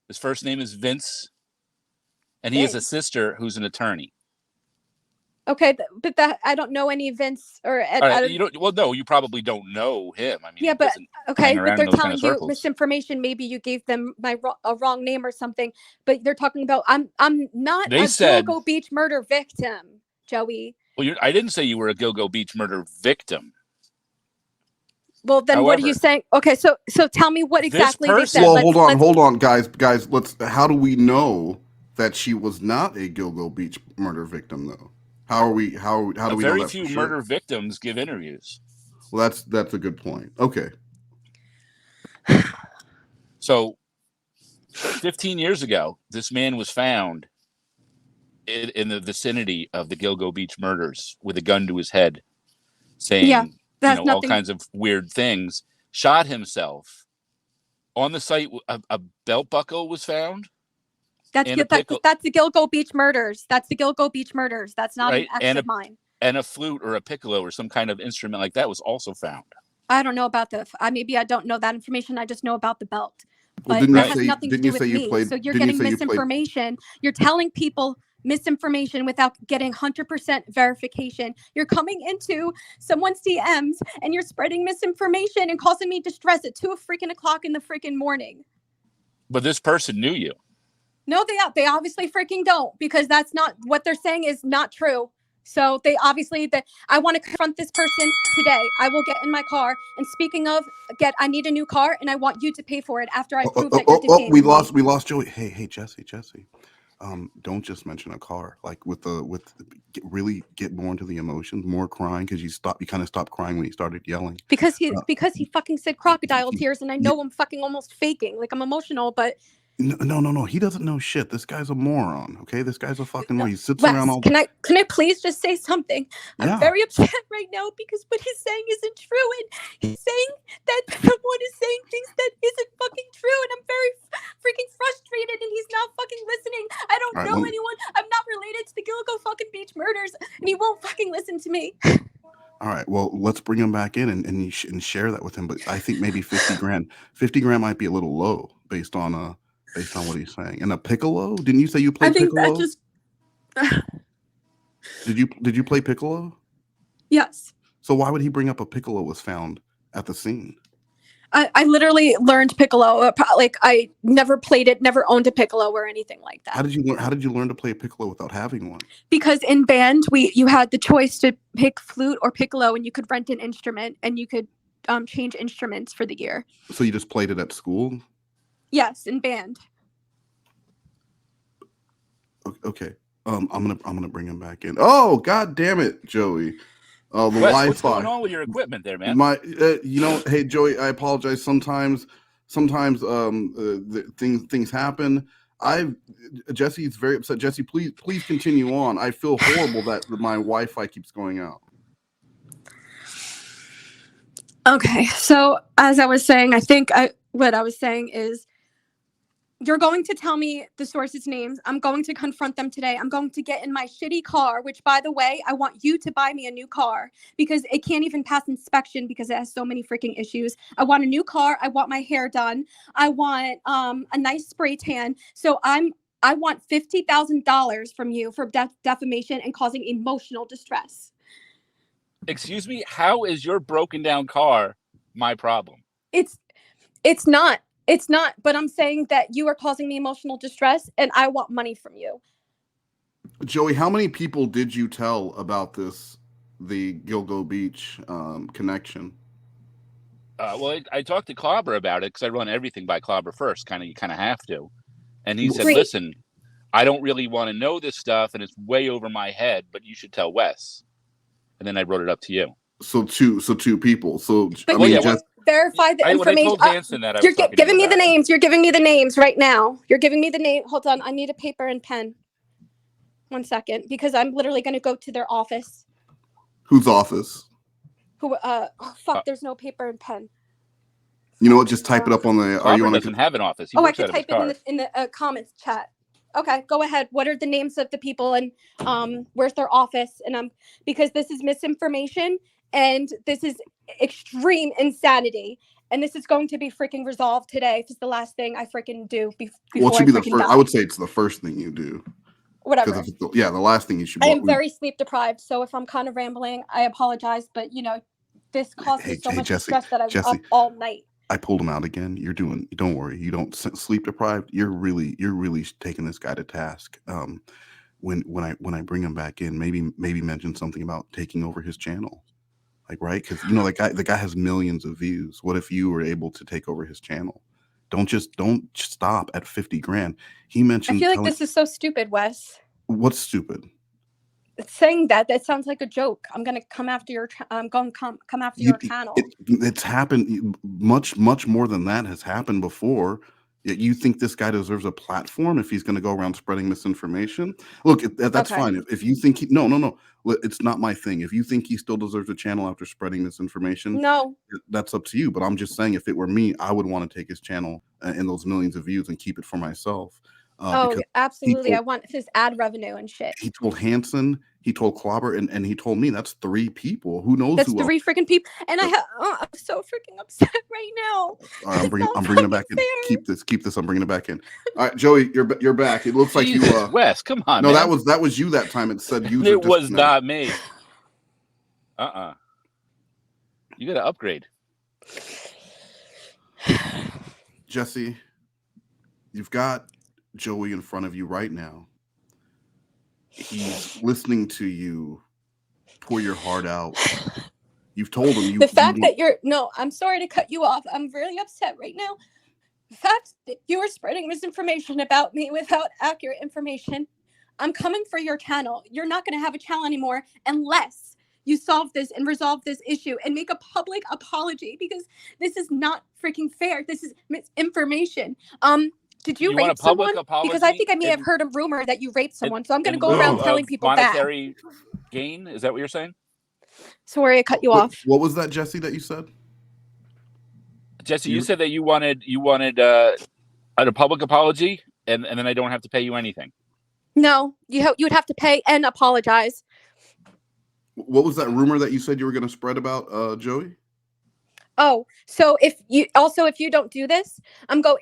His first name is Vince, and he has a sister who's an attorney. Okay, but that I don't know any Vince or you don't. Well, no, you probably don't know him. I mean, yeah, but okay, but they're telling you circles. misinformation. Maybe you gave them a wrong name or something. But they're talking about I'm not a Gilgo Beach murder victim, Joey. Well, I didn't say you were a Gilgo Beach murder victim. Well, then what are you saying? Okay, so tell me what exactly they said. Well, hold on, guys. How do we know that she was not a Gilgo Beach murder victim, though? How do we know that? Very few murder victims give interviews. Well, that's a good point. Okay. So 15 years ago, this man was found in the vicinity of the Gilgo Beach murders with a gun to his head, saying all kinds of weird things, shot himself. On the site, a belt buckle was found. That's the Gilgo Beach murders. That's the Gilgo Beach murders. That's not an ex of mine. And a flute or a piccolo or some kind of instrument like that was also found. I don't know about maybe I don't know that information. I just know about the belt. But that has nothing to do with me. So you're getting misinformation. You're telling people misinformation without getting 100% verification. You're coming into someone's DMs and you're spreading misinformation and causing me distress at 2 o'clock in the freaking morning. But this person knew you. No, they obviously freaking don't, because that's not what they're saying is not true. So they obviously that I want to confront this person today. I will get in my car. And speaking of, I need a new car, and I want you to pay for it after I prove that you're defaming we me. lost Joey. Hey, Jesse. Don't just mention a car. Like really get more into the emotions, more crying, because you kind of stopped crying when he started yelling. Because he fucking said crocodile tears, and I know I'm fucking almost faking. Like, I'm emotional, but No. He doesn't know shit. This guy's a moron. Okay, this guy's a fucking moron. He sits Wes, around all. can I please just say something? Yeah. I'm very upset right now because what he's saying isn't true, and he's saying that someone is saying things that isn't fucking true, and I'm very freaking frustrated, and he's not fucking listening. I don't know anyone. I'm not related to the Gilgo fucking beach murders, and he won't fucking listen to me. All right, well, let's bring him back in and share that with him. But I think maybe 50 grand. 50 grand might be a little low based on what he's saying. And a piccolo? Didn't you say you played piccolo? I think that just. Did you play piccolo? Yes. So why would he bring up a piccolo was found at the scene? I literally learned piccolo. Like, I never played it, never owned a piccolo or anything like that. How did you learn to play a piccolo without having one? Because in band, you had the choice to pick flute or piccolo, and you could rent an instrument, and you could change instruments for the year. So you just played it at school? Yes, in band. Okay. I'm gonna bring him back in. Oh, god damn it, Joey. The Wes, Wi-Fi. what's going on with your equipment there, man? Hey Joey, I apologize. Sometimes things happen. Jesse's very upset. Jesse, please continue on. I feel horrible that my Wi-Fi keeps going out. Okay, so as I was saying, what I was saying is, you're going to tell me the sources' names. I'm going to confront them today. I'm going to get in my shitty car, which, by the way, I want you to buy me a new car because it can't even pass inspection because it has so many freaking issues. I want a new car. I want my hair done. I want a nice spray tan. So I want $50,000 from you for defamation and causing emotional distress. Excuse me? How is your broken down car my problem? It's not. It's not, but I'm saying that you are causing me emotional distress, and I want money from you. Joey, how many people did you tell about the Gilgo Beach connection? Well, I talked to Clobber about it because I run everything by Clobber first. You kind of have to. And he said, listen, I don't really want to know this stuff, and it's way over my head, but you should tell Wes. And then I wrote it up to you. So two people. So but verify the information. I told Hanson that you're giving me the names. You're giving me the names right now. You're giving me the name. Hold on. I need a paper and pen. 1 second, because I'm literally going to go to their office. Whose office? There's no paper and pen. You know what? Just type it up on the. Clobber doesn't have an office. I can type it in the comments chat. Okay, go ahead. What are the names of the people and where's their office? And because this is misinformation and this is extreme insanity, and this is going to be freaking resolved today. If it's the last thing I freaking do before it should be the first. I would say it's the first thing you do. Whatever. The last thing you should. I am very sleep deprived, so if I'm kind of rambling, I apologize. But this causes me so much stress that I was up all night. I pulled him out again. Don't worry. You don't sleep deprived. You're really taking this guy to task. When I bring him back in, maybe mention something about taking over his channel, right? Because the guy has millions of views. What if you were able to take over his channel? Don't stop at 50 grand. He mentioned. I feel like this is so stupid, Wes. What's stupid? Saying that sounds like a joke. I'm gonna come after your. I'm going to come after your channel. It's happened. Much more than that has happened before. You think this guy deserves a platform if he's going to go around spreading misinformation? Look, that's fine. If you think no, it's not my thing. If you think he still deserves a channel after spreading misinformation, no, that's up to you. But I'm just saying, if it were me, I would want to take his channel and those millions of views and keep it for myself. Absolutely. I want his ad revenue and shit. He told Hanson, he told Clobber, and he told me that's 3 people. Who knows? That's 3 freaking people. And I'm so freaking upset right now. All right, I'm bringing it back in. Keep this. I'm bringing it back in. All right, Joey, you're back. It looks like you. Wes, come on. No, man. that was you that time. It said user. It was not me. You got to upgrade. Jessi, You've got Joey in front of you right now. He's listening to you pour your heart out. You've told him The fact that I'm sorry to cut you off. I'm really upset right now. The fact that you are spreading misinformation about me without accurate information. I'm coming for your channel. You're not going to have a channel anymore unless you solve this and resolve this issue and make a public apology, because this is not freaking fair. This is misinformation. Did you want a rape public someone? apology? Because I think I may have heard a rumor that you raped someone. So I'm going to in go lieu around telling of people that. monetary gain? Is that what you're saying? Sorry, I cut you off. What was that, Jessi, that you said? Jessi, you said that you wanted a public apology, and then I don't have to pay you anything. No, you would have to pay and apologize. What was that rumor that you said you were going to spread about Joey? Oh, so if you don't do this,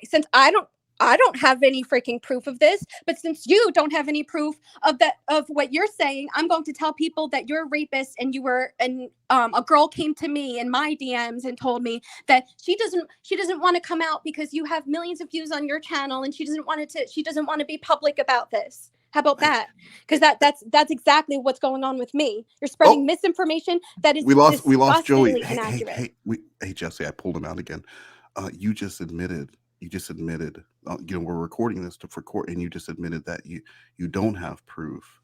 since I don't have any freaking proof of this, but since you don't have any proof of what you're saying, I'm going to tell people that you're a rapist and you were, and a girl came to me in my DMs and told me that she doesn't want to come out because you have millions of views on your channel and she doesn't want to be public about this. How about that? Because that's exactly what's going on with me. You're spreading misinformation that is we lost Joey. inaccurate. Hey, Jessi, I pulled him out again. You just admitted. We're recording this for court, and you just admitted that you don't have proof.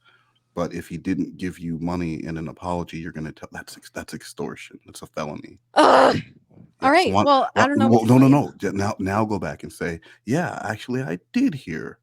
But if he didn't give you money and an apology, you're going to tell that's extortion. That's a felony. All right. I don't know. No. Now go back and say, yeah, actually, I did hear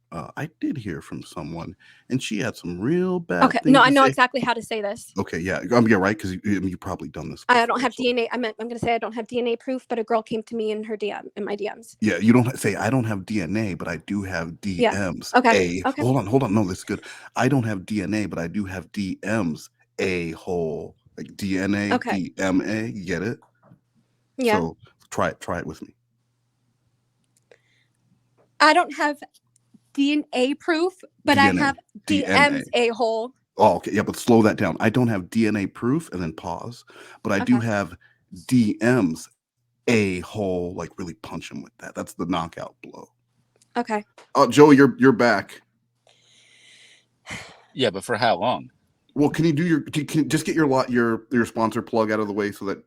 from someone, and she had some real bad. Okay. No, I know exactly how to say this. Okay. Yeah. Yeah. Right. Because you've probably done this before, I don't have DNA. I'm going to say I don't have DNA proof, but a girl came to me in my DMs. Yeah. You don't say I don't have DNA, but I do have DMs. Yeah. Okay. Okay. Hold on. No, this is good. I don't have DNA, but I do have DMs. A-hole. Like DNA. Okay. DMA. You get it? Yeah. So try it with me. I don't have DNA proof, but I have DMs, a-hole. Oh, okay. Yeah, but slow that down. I don't have DNA proof, and then pause. But I do have DMs, a-hole. Like really punch him with that. That's the knockout blow. Okay. Oh, Joey, you're back. Yeah, but for how long? Well, can you do just get your sponsor plug out of the way so that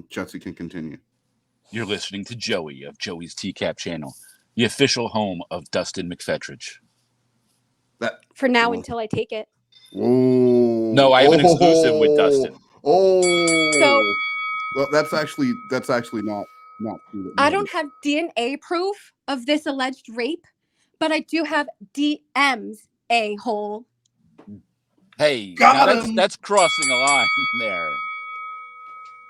Jessi can continue. You're listening to Joey of Joey's TCAP channel, the official home of Dustin McFetridge. For now, until I take it. Whoa! No, I have an exclusive with Dustin. Oh, well, that's actually not true. I don't have DNA proof of this alleged rape, but I do have DMs, a-hole. Hey, that's crossing a line there,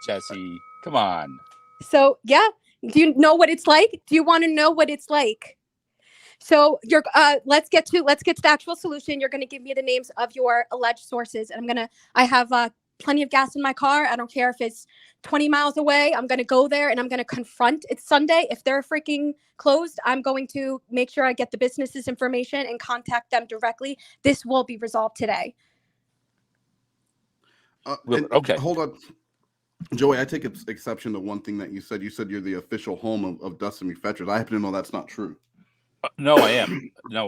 Jessi. Come on. So yeah, do you know what it's like? Do you want to know what it's like? So you're let's get to the actual solution. You're going to give me the names of your alleged sources, and I have plenty of gas in my car. I don't care if it's 20 miles away. I'm going to go there and I'm going to confront. It's Sunday. If they're freaking closed, I'm going to make sure I get the business's information and contact them directly. This will be resolved today. Okay. Hold on. Joey, I take exception to one thing that you said. You said you're the official home of Dustin McFetridge. I happen to know that's not true. No, I am. No,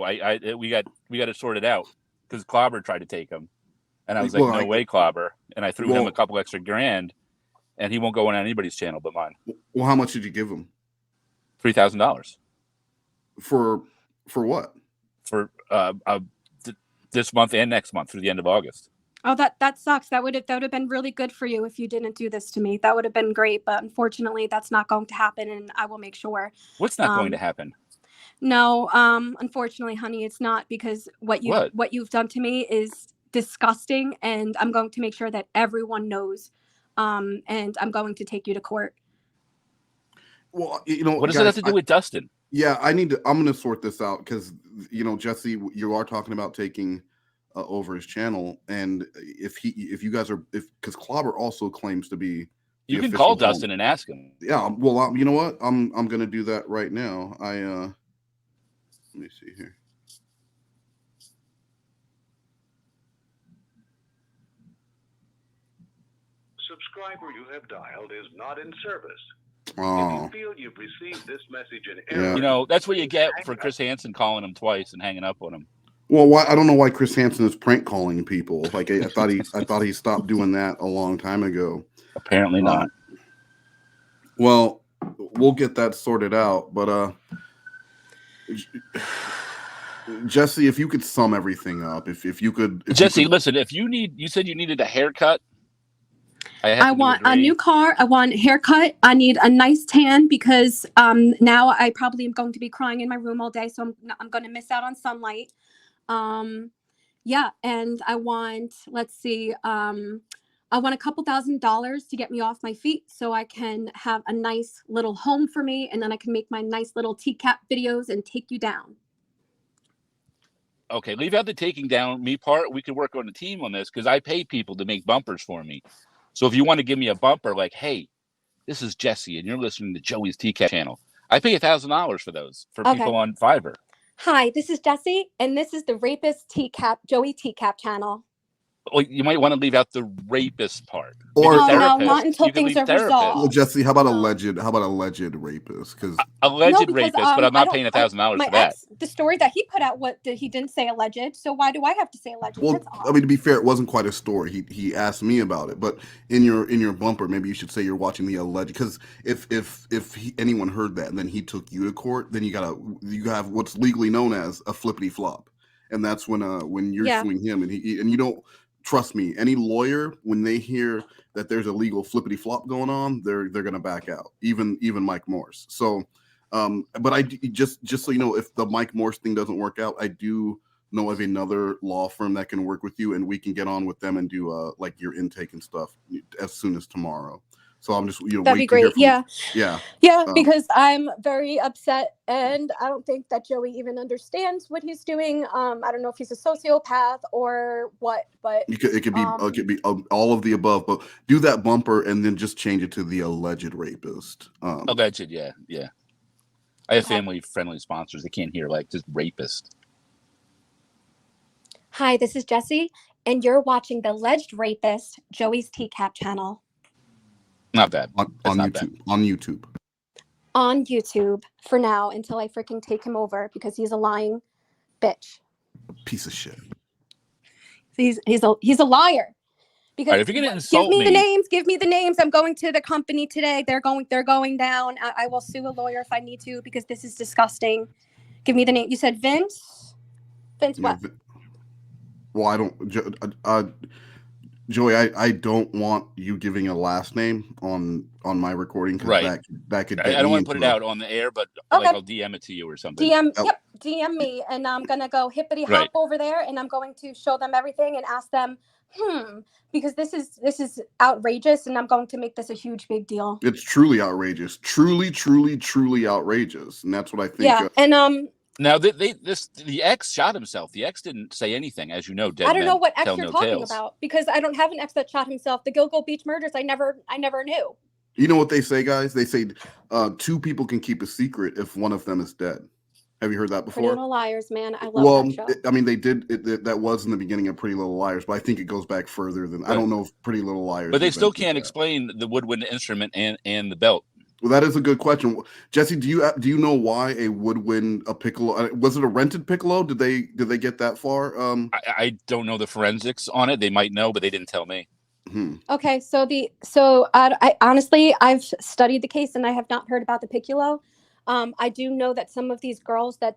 we got it sorted out because Clobber tried to take him. And I was like, no way, Clobber. And I threw him a couple extra grand, and he won't go on anybody's channel but mine. Well, how much did you give him? $3,000. For what? For this month and next month through the end of August. Oh, that sucks. That would have been really good for you if you didn't do this to me. That would have been great, but unfortunately, that's not going to happen, and I will make sure. What's not going to happen? No, unfortunately, honey, it's not, because what you've done to me is disgusting, and I'm going to make sure that everyone knows. And I'm going to take you to court. Well, what does it have to do with Dustin? Yeah, I'm going to sort this out because Jessi, you are talking about taking over his channel, and because Clobber also claims to be. You can call Dustin and ask him. Yeah, well, you know what? I'm going to do that right now. Let me see here. Subscriber you have dialed is not in service. Oh, feel you've received this message in Yeah. error, You know, that's what you get for Chris Hansen calling him twice and hanging up on him. well, why? I don't know why Chris Hansen is prank calling people. Like I thought he stopped doing that a long time ago. Apparently not. Well, we'll get that sorted out. But Jessi, if you could sum everything up, if you could, Jessi, listen, if you said you needed a haircut. I want a new car. I want a haircut. I need a nice tan because now I probably am going to be crying in my room all day, so I'm going to miss out on sunlight. Yeah, and I want, let's see, I want a couple $1,000s to get me off my feet so I can have a nice little home for me, and then I can make my nice little TCAP videos and take you down. Okay, leave out the taking down me part. We could work on a team on this because I pay people to make bumpers for me. So if you want to give me a bumper, like, hey, this is Jessi, and you're listening to Joey's TCAP channel, I pay $1,000 for those for people on Fiverr. Hi, this is Jessi, and this is the Rapist TCAP, Joey TCAP channel. Well, you might want to leave out the rapist part. Or no, not until things are resolved. Well, Jessi, how about alleged rapist? Because alleged rapist, but I'm not paying $1,000 for that. The story that he put out, he didn't say alleged, so why do I have to say alleged? Well, I mean, to be fair, it wasn't quite a story. He asked me about it, but in your bumper, maybe you should say you're watching the alleged. Because if anyone heard that and then he took you to court, then you have what's legally known as a flippity flop, and that's when you're suing him and you don't. Trust me, any lawyer, when they hear that there's a legal flippity flop going on, they're gonna back out. Even Mike Morse. So, but I just so you know, if the Mike Morse thing doesn't work out, I do know of another law firm that can work with you, and we can get on with them and do like your intake and stuff as soon as tomorrow. So I'm just that'd be great. Yeah. Because I'm very upset, and I don't think that Joey even understands what he's doing. I don't know if he's a sociopath or what, but it could be all of the above. But do that bumper and then just change it to the alleged rapist. Alleged, yeah. I have family-friendly sponsors. They can't hear like just rapist. Hi, this is Jessi, and you're watching the alleged rapist Joey's TCAP channel. Not bad. On YouTube. On YouTube. On YouTube for now until I freaking take him over because he's a lying bitch. Piece of shit. He's a liar. Because right, if you're gonna insult give me the names. I'm going to the company today. They're going down. I will sue a lawyer if I need to because this is disgusting. Give me the name. You said Vince? Vince what? Well, I don't Joey, I don't want you giving a last name on my recording because that could. I don't want to put it out on the air, but like I'll DM it to you or something. DM me, and I'm gonna go hippity hop over there, and I'm going to show them everything and ask them, because this is outrageous, and I'm going to make this a huge big deal. It's truly outrageous, truly outrageous, and that's what I think. Yeah, and Now, the ex shot himself. The ex didn't say anything, as you know. I don't know what ex you're talking about because I don't have an ex that shot himself. The Gilgo Beach murders, I never knew. You know what they say, guys? They say 2 people can keep a secret if one of them is dead. Have you heard that before? Pretty Little Liars, man. I love that show. I mean, they did. That was in the beginning of Pretty Little Liars, but I think it goes back further than. I don't know if Pretty Little Liars. But they still can't explain the woodwind instrument and the belt. Well, that is a good question, Jessi. Do you know why a woodwind, a piccolo? Was it a rented piccolo? Did they get that far? I don't know the forensics on it. They might know, but they didn't tell me. Okay, so I honestly I've studied the case and I have not heard about the piccolo. I do know that some of these girls that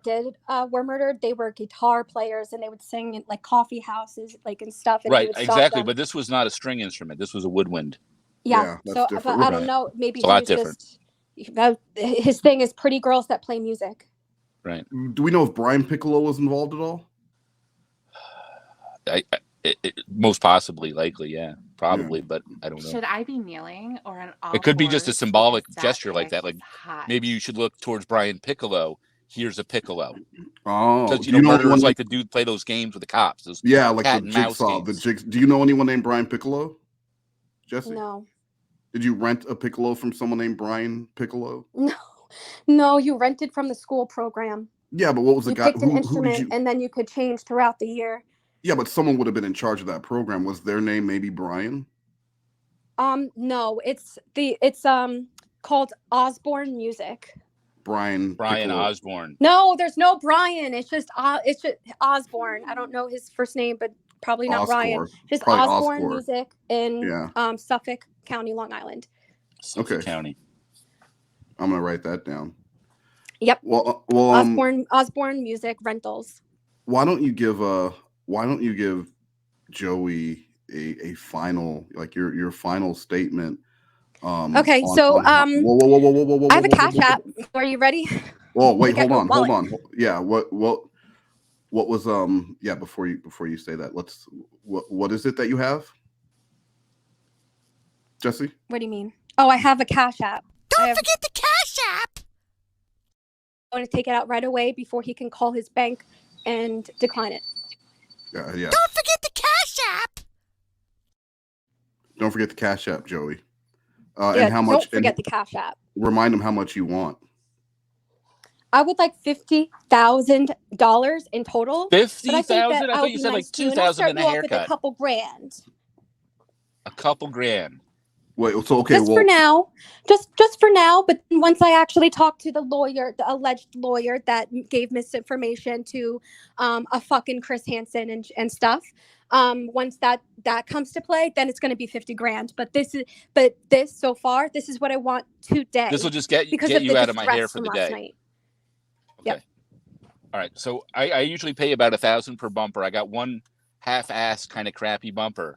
were murdered, they were guitar players and they would sing in like coffee houses, like and stuff. And right, exactly. But this was not a string instrument. This was a woodwind. Yeah, so but I don't know. Maybe it's a lot different. His thing is pretty girls that play music. Right. Do we know if Brian Piccolo was involved at all? Most possibly, likely, yeah, probably, but I don't know. Should I be kneeling or an? It could be just a symbolic gesture like that. Like maybe you should look towards Brian Piccolo. Here's a piccolo. Oh, because murderers like to play those games with the cops. Those like the jigsaw. Do you know anyone named Brian Piccolo? Jessi? No. Did you rent a piccolo from someone named Brian Piccolo? No, you rented from the school program. Yeah, but what was the guy? You picked an instrument and then you could change throughout the year. Yeah, but someone would have been in charge of that program. Was their name maybe Brian? No, it's called Osborne Music. Brian Piccolo. Osborne. No, there's no Brian. It's just Osborne. I don't know his first name, but probably not Brian. Just Probably Osborne Oscore. Music in Suffolk County, Long Island. Suffolk County. I'm gonna write that down. Yep. Well, Osborne Music Rentals. Why don't you give Joey a final, like your final statement? Okay, so whoa, I have a Cash App. Are you ready? Oh wait, hold on. Yeah, what was before you say that, what is it that you have, Jessi? What do you mean? Oh, I have a Cash App. Don't forget the Cash App. I'm going to take it out right away before he can call his bank and decline it. Yeah. Don't forget the Cash App. Don't forget the Cash App, Joey. And how much? Don't forget the Cash App. Remind him how much you want. I would like $50,000 in total. 50,000? I thought you said like 2,000 and a haircut. With a couple grand. A couple grand. Wait, so okay, for now, just for now. But once I actually talk to the alleged lawyer that gave misinformation to a fucking Chris Hansen and stuff, once that comes to play, then it's going to be 50 grand. But this so far, this is what I want today. This will just get you out of my hair for the day. Night. Okay. Yep. All right. So I usually pay about $1,000 per bumper. I got one half-ass kind of crappy bumper.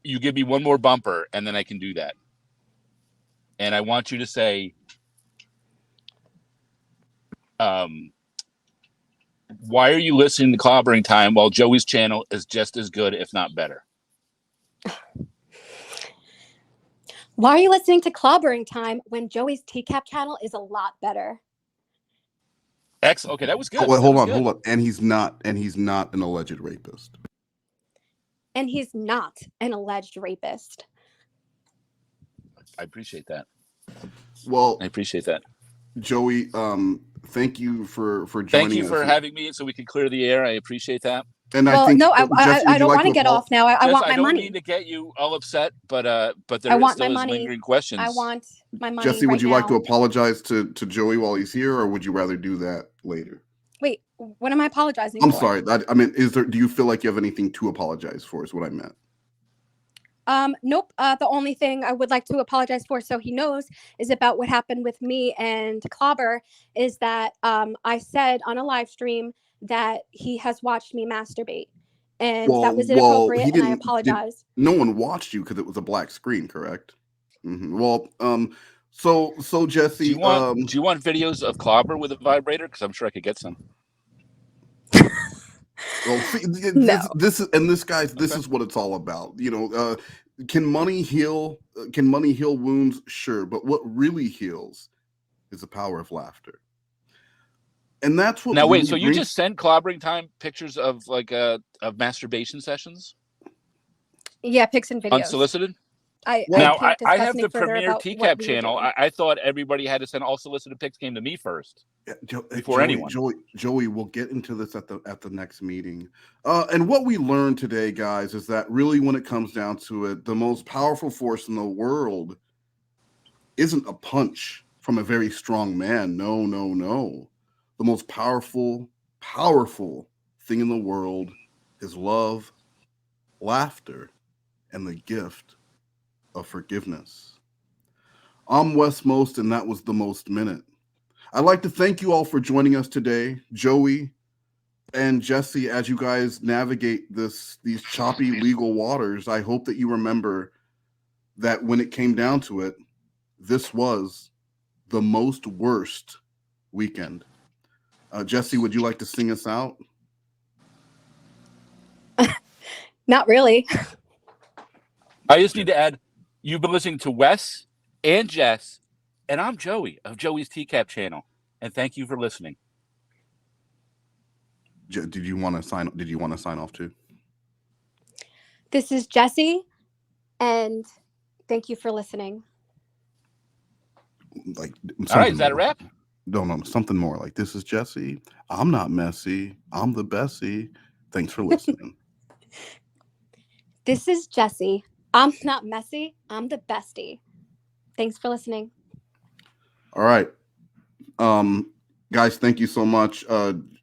You give me one more bumper, and then I can do that. And I want you to say, why are you listening to Clobbering Time while Joey's channel is just as good, if not better? Why are you listening to Clobbering Time when Joey's TCAP channel is a lot better? Excellent. Okay, that was good. Oh, wait, hold on. And he's not an alleged rapist. And he's not an alleged rapist. I appreciate that. Well, I appreciate that. Joey, thank you for joining us. Thank you for having me so we can clear the air. I appreciate that. And I think Jessi, I don't want to get off now. I want my money. I don't mean to get you all upset, but there is still lingering questions. I want my money. Jessi, would you like to apologize to Joey while he's here, or would you rather do that later? Wait, what am I apologizing I'm for? sorry. I mean, do you feel like you have anything to apologize for is what I meant. Nope. The only thing I would like to apologize for, so he knows, is about what happened with me and Clobber, is that I said on a live stream that he has watched me masturbate. And that was inappropriate, and I apologize. No one watched you because it was a black screen, correct? Mm-hmm. Well, so Jessi, do you want videos of Clobber with a vibrator? Because I'm sure I could get some. Well, see, this is what it's all about. You know, can money heal? Can money heal wounds? Sure, but what really heals is the power of laughter. And that's what. Now wait, so you just send Clobbering Time pictures of of masturbation sessions? Yeah, pics and videos. Unsolicited? I have the premier TCAP channel. I thought everybody had to send all solicited pics came to me first. Before anyone. Joey, we'll get into this at the next meeting. And what we learned today, guys, is that really when it comes down to it, the most powerful force in the world isn't a punch from a very strong man. No. The most powerful thing in the world is love, laughter, and the gift of forgiveness. I'm Wes Most, and that was the Most Minute. I'd like to thank you all for joining us today, Joey and Jessi, as you guys navigate these choppy legal waters. I hope that you remember that when it came down to it, this was the most worst weekend. Jessi, would you like to sing us out? Not really. I just need to add, you've been listening to Wes and Jess, and I'm Joey of Joey's TCAP channel. And thank you for listening. Did you want to sign off too? This is Jessi, and thank you for listening. All right, is that a wrap? No, something more like, this is Jessi. I'm not messy. I'm the Bessie. Thanks for listening. This is Jessi. I'm not messy. I'm the bestie. Thanks for listening. All right. Guys, thank you so much.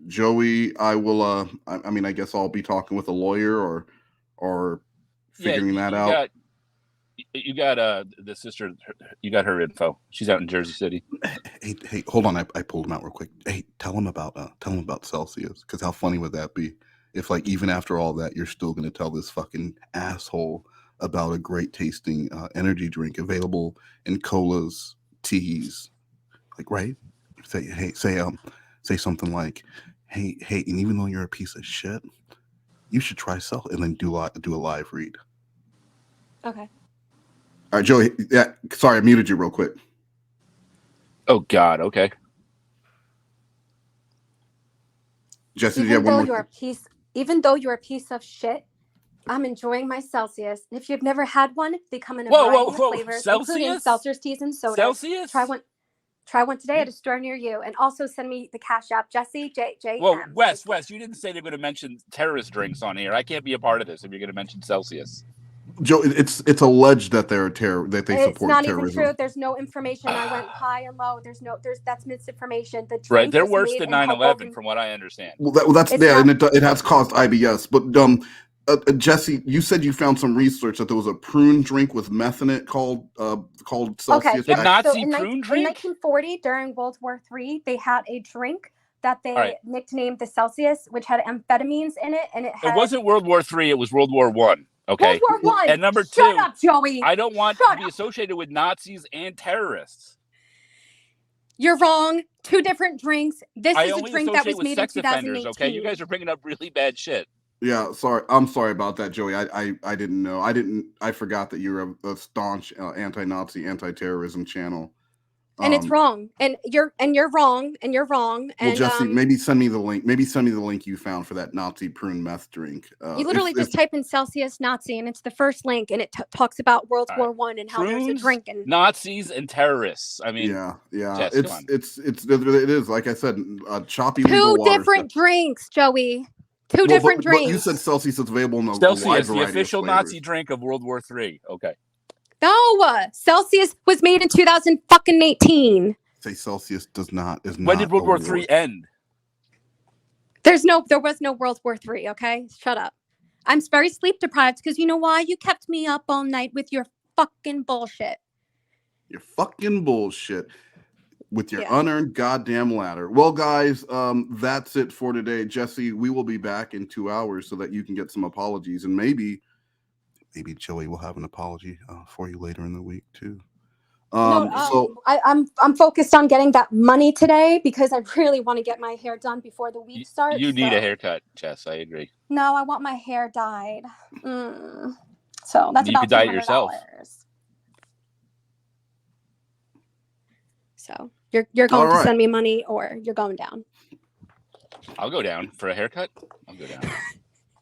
Joey, I will I mean, I guess I'll be talking with a lawyer or figuring that out. You got the sister. You got her info. She's out in Jersey City. Hey, hold on. I pulled him out real quick. Hey, tell him about Celsius, because how funny would that be if, like, even after all that, you're still going to tell this fucking asshole about a great tasting energy drink available in colas, teas, like, right? Say something like, hey, and even though you're a piece of shit, you should try and then do a live read. Okay. All right, Joey. Yeah, sorry, I muted you real quick. Oh God. Okay. Jessi, Even though you're a piece of shit, I'm enjoying my Celsius. And if you've never had one, they come in a variety of flavors, including seltzers, teas, and sodas. Celsius? Try one today at a store near you, and also send me the Cash App, Jessi JJM. Whoa, Wes, you didn't say they're going to mention terrorist drinks on here. I can't be a part of this if you're going to mention Celsius. Joe, it's alleged that they support terrorism. It's not even true. There's no information. I went high and low. That's misinformation. The drink Right, they're was worse made than in 9/11, Hoboken. from what I understand. Well, that's and it has caused IBS. But Jessi, you said you found some research that there was a prune drink with meth in it called Celsius. Okay, The Nazi in prune drink? In 1940, during World War III, they had a drink that they nicknamed the Celsius, which had amphetamines in it, and it wasn't World War III. It was World War I. Okay. World War I. And number two, shut up, Joey. I don't want to be associated with Nazis and terrorists. You're wrong. Two different drinks. This is a drink that was made in 2018. Okay, you guys are bringing up really bad shit. Yeah, sorry. I'm sorry about that, Joey. I didn't know. I forgot that you're a staunch anti-Nazi, anti-terrorism channel. And it's wrong. And you're wrong. And you're wrong. Well, and Jessi, maybe send me the link. Maybe send me the link you found for that Nazi prune meth drink. You literally just type in Celsius Nazi, and it's the first link, and it talks about World War I and how Prunes, there's a drink and Nazis and terrorists. I mean, yeah. Jess, it is, like I said, choppy two legal different drinks, Joey. Two different drinks. But you said Celsius is available in Celsius, the official Nazi drink of World War III. Okay. No, Celsius was made in 2018. Say Celsius is not. When did World War III end? There was no World War III. Okay, shut up. I'm very sleep deprived because you know why? You kept me up all night with your fucking bullshit. Your fucking bullshit with your unearned goddamn ladder. Well, guys, that's it for today. Jessi, we will be back in 2 hours so that you can get some apologies, and maybe Joey will have an apology for you later in the week too. I'm focused on getting that money today because I really want to get my hair done before the week starts. You need a haircut, Jess. I agree. No, I want my hair dyed. So that's you about could dye it yourself. So you're going to send me money, or you're going down. I'll go down for a haircut. I'll go down.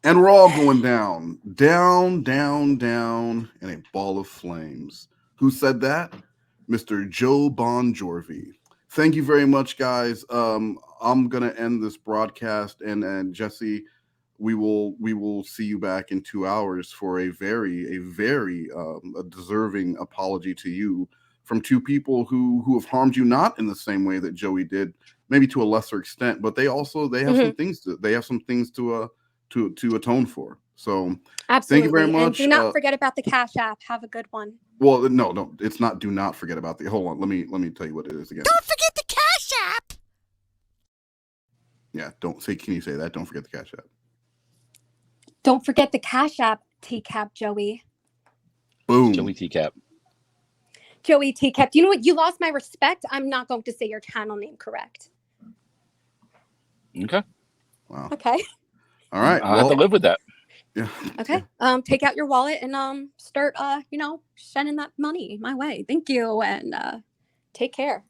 And we're all going down, down in a ball of flames. Who said that? Mr. Joe Bon Jovi. Thank you very much, guys. I'm gonna end this broadcast, and Jessi, we will see you back in 2 hours for a very deserving apology to you from two people who have harmed you, not in the same way that Joey did, maybe to a lesser extent, but they have some things to atone for. So absolutely. Thank you very much. And do not forget about the Cash App. Have a good one. Well, no, it's not. Do not forget about the. Hold on, let me tell you what it is again. Don't forget the Cash App. Yeah, don't say. Can you say that? Don't forget the Cash App. Don't forget the Cash App. TCAP, Joey. Boom. Joey TCAP. Joey TCAP. You know what? You lost my respect. I'm not going to say your channel name correct. Okay. Wow. Okay. All right. I'll have to live with that. Yeah. Okay. Take out your wallet and start sending that money my way. Thank you, and take care.